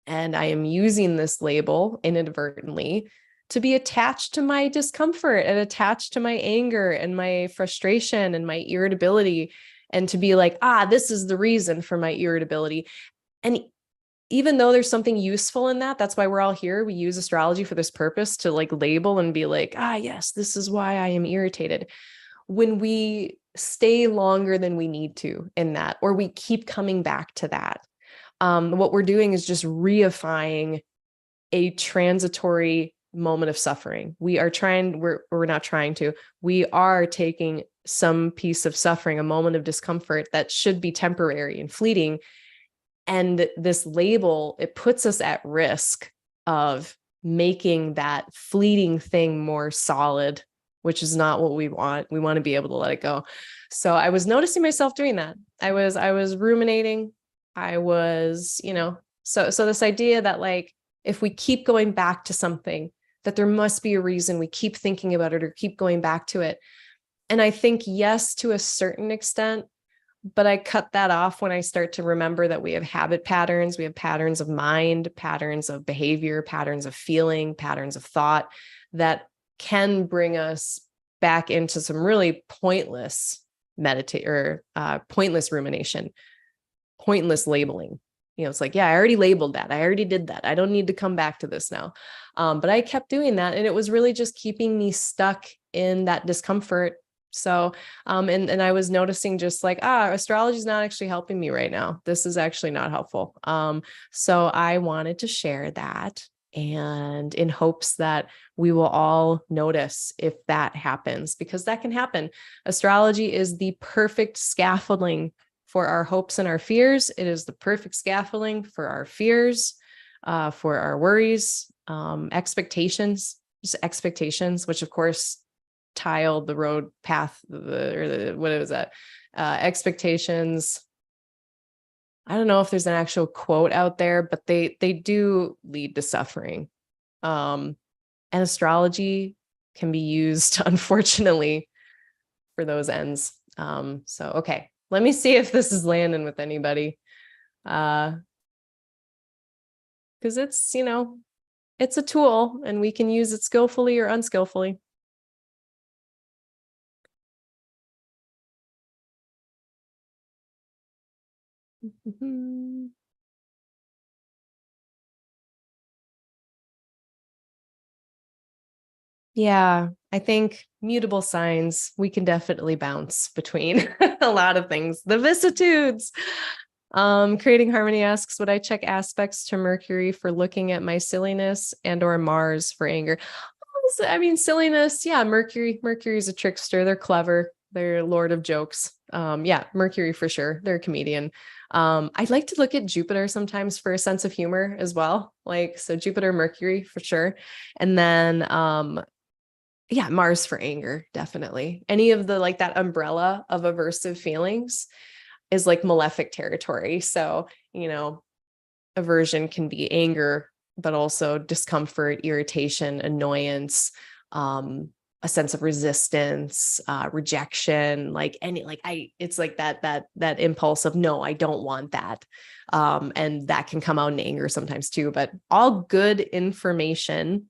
and I am using this label inadvertently to be attached to my discomfort and attached to my anger and my frustration and my irritability and to be like, this is the reason for my irritability. And even though there's something useful in that, that's why we're all here. We use astrology for this purpose to like label and be like, yes, this is why I am irritated. When we stay longer than we need to in that, or we keep coming back to that, what we're doing is just reifying a transitory moment of suffering. We're not trying to, we are taking some piece of suffering, a moment of discomfort that should be temporary and fleeting. And this label, it puts us at risk of making that fleeting thing more solid, which is not what we want. We want to be able to let it go. So I was noticing myself doing that. I was ruminating. I was, so this idea that like, if we keep going back to something, that there must be a reason we keep thinking about it or keep going back to it. And I think, yes, to a certain extent, but I cut that off when I start to remember that we have habit patterns, we have patterns of mind, patterns of behavior, patterns of feeling, patterns of thought that can bring us back into some really pointless pointless rumination, pointless labeling. It's like, I already labeled that. I already did that. I don't need to come back to this now. But I kept doing that. And it was really just keeping me stuck in that discomfort. So, and I was noticing just like, astrology is not actually helping me right now. This is actually not helpful. So I wanted to share that, and in hopes that we will all notice if that happens, because that can happen. Astrology is the perfect scaffolding for our hopes and our fears. It is the perfect scaffolding for our fears, for our worries, expectations, which of course tiled the road path, what was that? Expectations. I don't know if there's an actual quote out there, but they do lead to suffering. And astrology can be used, unfortunately, for those ends. So, okay, let me see if this is landing with anybody. Because it's, it's a tool and we can use it skillfully or unskillfully. Yeah, I think mutable signs, we can definitely bounce between a lot of things. The vicissitudes. Creating Harmony asks, would I check aspects to Mercury for looking at my silliness and or Mars for anger? I mean, silliness. Yeah, Mercury is a trickster. They're clever. They're Lord of jokes. Yeah, Mercury for sure. They're a comedian. I'd like to look at Jupiter sometimes for a sense of humor as well. Like, so Jupiter, Mercury for sure. And then, yeah, Mars for anger, definitely. Any of the, like that umbrella of aversive feelings is like malefic territory. So, aversion can be anger, but also discomfort, irritation, annoyance, a sense of resistance, rejection, it's like that impulse of, no, I don't want that. And that can come out in anger sometimes too, but all good information,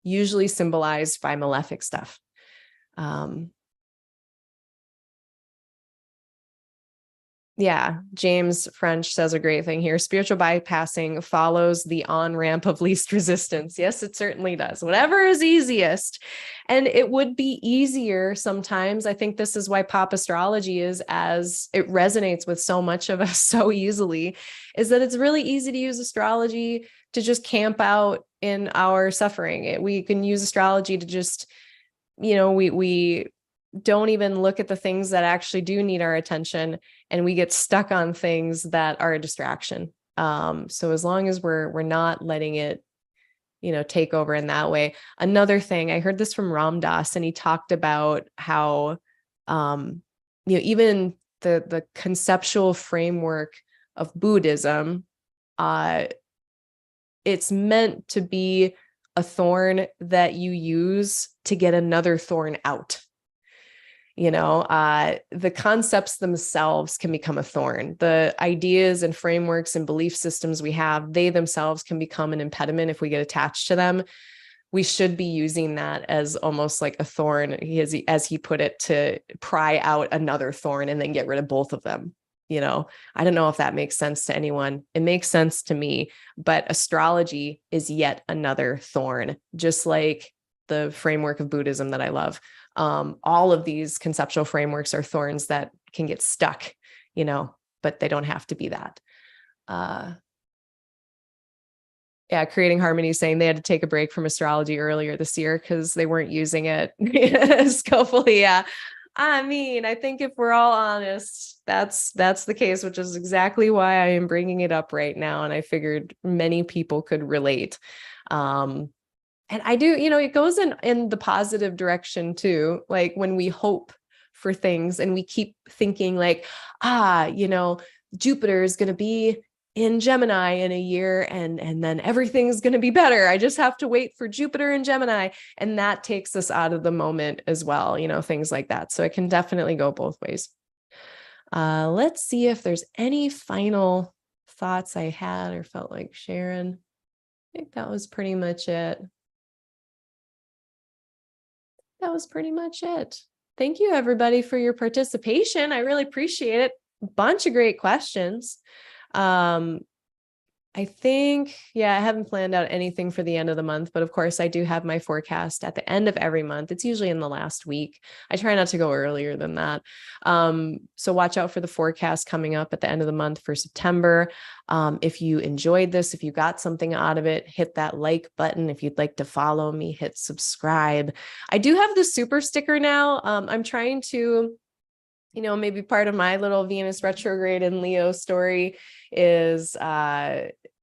usually symbolized by malefic stuff. Yeah, James French says a great thing here. Spiritual bypassing follows the on-ramp of least resistance. Yes, it certainly does. Whatever is easiest. And it would be easier sometimes. I think this is why pop astrology is, as it resonates with so much of us so easily, is that it's really easy to use astrology to just camp out in our suffering. We can use astrology to just, we don't even look at the things that actually do need our attention, and we get stuck on things that are a distraction. So as long as we're not letting it, take over in that way. Another thing, I heard this from Ram Dass, and he talked about how, even the conceptual framework of Buddhism, it's meant to be a thorn that you use to get another thorn out. The concepts themselves can become a thorn. The ideas and frameworks and belief systems we have, they themselves can become an impediment if we get attached to them. We should be using that as almost like a thorn, as he put it, to pry out another thorn and then get rid of both of them. I don't know if that makes sense to anyone. It makes sense to me, but astrology is yet another thorn, just like the framework of Buddhism that I love. All of these conceptual frameworks are thorns that can get stuck, but they don't have to be that. Yeah, Creating Harmony saying they had to take a break from astrology earlier this year because they weren't using it skillfully. Yeah. I mean, I think if we're all honest, that's the case, which is exactly why I am bringing it up right now. And I figured many people could relate. And I do, it goes in the positive direction too. Like when we hope for things and we keep thinking like, Jupiter is going to be in Gemini in a year, and then everything's going to be better. I just have to wait for Jupiter in Gemini. And that takes us out of the moment as well, things like that. So it can definitely go both ways. Let's see if there's any final thoughts I had or felt like sharing. I think that was pretty much it. Thank you, everybody, for your participation. I really appreciate it. A bunch of great questions. I think, I haven't planned out anything for the end of the month, but of course I do have my forecast at the end of every month. It's usually in the last week. I try not to go earlier than that. So watch out for the forecast coming up at the end of the month for September. If you enjoyed this, if you got something out of it, hit that like button. If you'd like to follow me, hit subscribe. I do have the super sticker now. I'm trying to, maybe part of my little Venus retrograde and Leo story is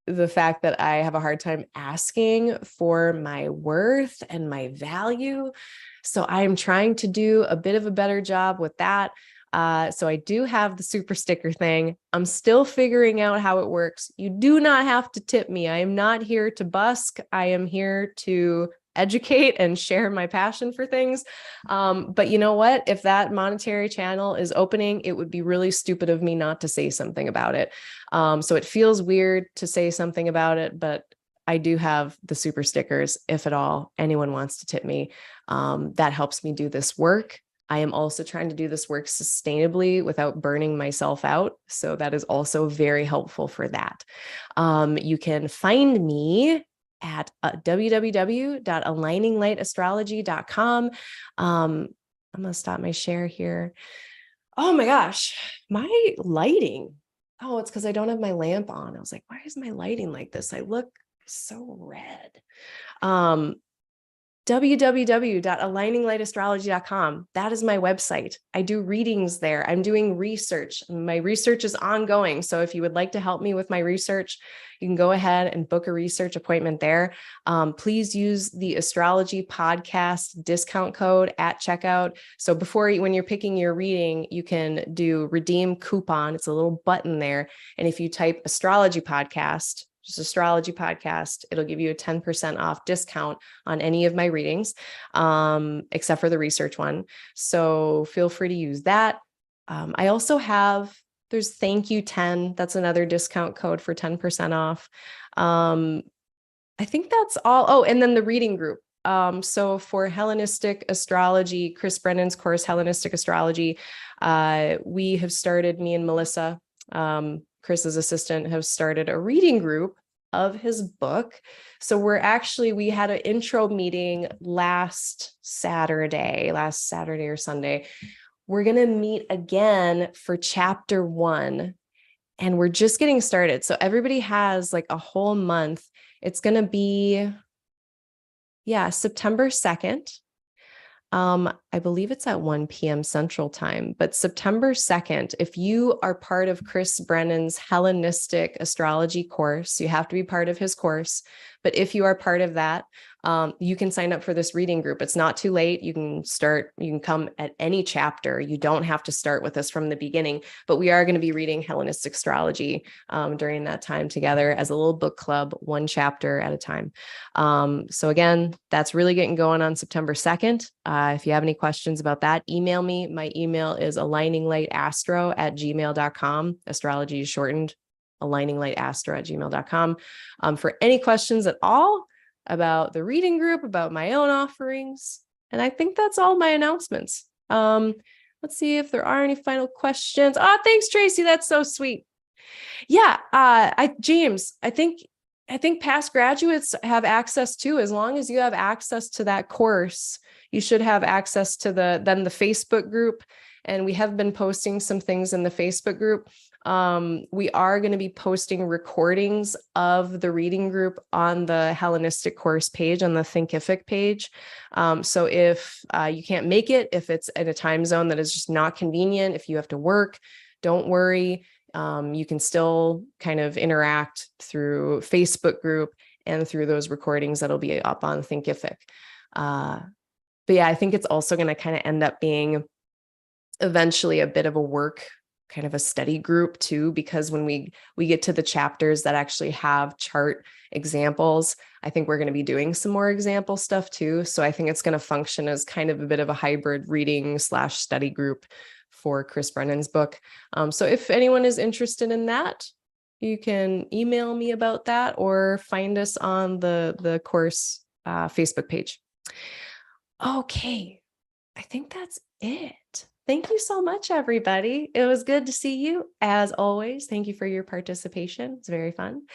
the fact that I have a hard time asking for my worth and my value. So I'm trying to do a bit of a better job with that. So I do have the super sticker thing. I'm still figuring out how it works. You do not have to tip me. I am not here to busk. I am here to educate and share my passion for things. But you know what? If that monetary channel is opening, it would be really stupid of me not to say something about it. So it feels weird to say something about it, but I do have the super stickers. If at all anyone wants to tip me, that helps me do this work. I am also trying to do this work sustainably without burning myself out. So that is also very helpful for that. You can find me at www.aligninglightastrology.com. I'm going to stop my share here. Oh my gosh, my lighting. Oh, it's because I don't have my lamp on. I was like, why is my lighting like this? I look so red. www.aligninglightastrology.com. That is my website. I do readings there. I'm doing research. My research is ongoing. So if you would like to help me with my research, you can go ahead and book a research appointment there. Please use the Astrology Podcast discount code at checkout. So when you're picking your reading, you can do redeem coupon. It's a little button there. And if you type Astrology Podcast, just Astrology Podcast, it'll give you a 10% off discount on any of my readings, except for the research one. So feel free to use that. I also there's Thank You 10. That's another discount code for 10% off. I think that's all. Oh, and then the reading group. So for Hellenistic Astrology, Chris Brennan's course, Hellenistic Astrology, we have started, me and Melissa, Chris's assistant, have started a reading group of his book. So we had an intro meeting last Saturday or Sunday. We're going to meet again for chapter 1, and we're just getting started. So everybody has like a whole month. It's going to be, September 2nd. I believe it's at 1 p.m. Central Time, but September 2nd, if you are part of Chris Brennan's Hellenistic Astrology course, you have to be part of his course. But if you are part of that, you can sign up for this reading group. It's not too late. You can come at any chapter. You don't have to start with us from the beginning, but we are going to be reading Hellenistic Astrology during that time together as a little book club, one chapter at a time. So again, that's really getting going on September 2nd. If you have any questions about that, email me. My email is aligninglighastro@gmail.com. Astrology is shortened, aligninglighastro@gmail.com. For any questions at all about the reading group, about my own offerings. And I think that's all my announcements. Let's see if there are any final questions. Oh, thanks, Tracy. That's so sweet. Yeah. James, I think past graduates have access to, as long as you have access to that course, you should have access to the Facebook group. And we have been posting some things in the Facebook group. We are going to be posting recordings of the reading group on the Hellenistic course page, on the Thinkific page. So if you can't make it, if it's in a time zone that is just not convenient, if you have to work, don't worry. You can still kind of interact through Facebook group and through those recordings that'll be up on Thinkific. But yeah, I think it's also going to kind of end up being eventually a bit of a work, kind of a study group too, because when we get to the chapters that actually have chart examples, I think we're going to be doing some more example stuff too. So I think it's going to function as kind of a bit of a hybrid reading / study group for Chris Brennan's book. So if anyone is interested in that, you can email me about that or find us on the course Facebook page. Okay, I think that's it. Thank you so much, everybody. It was good to see you as always. Thank you for your participation. It's very fun.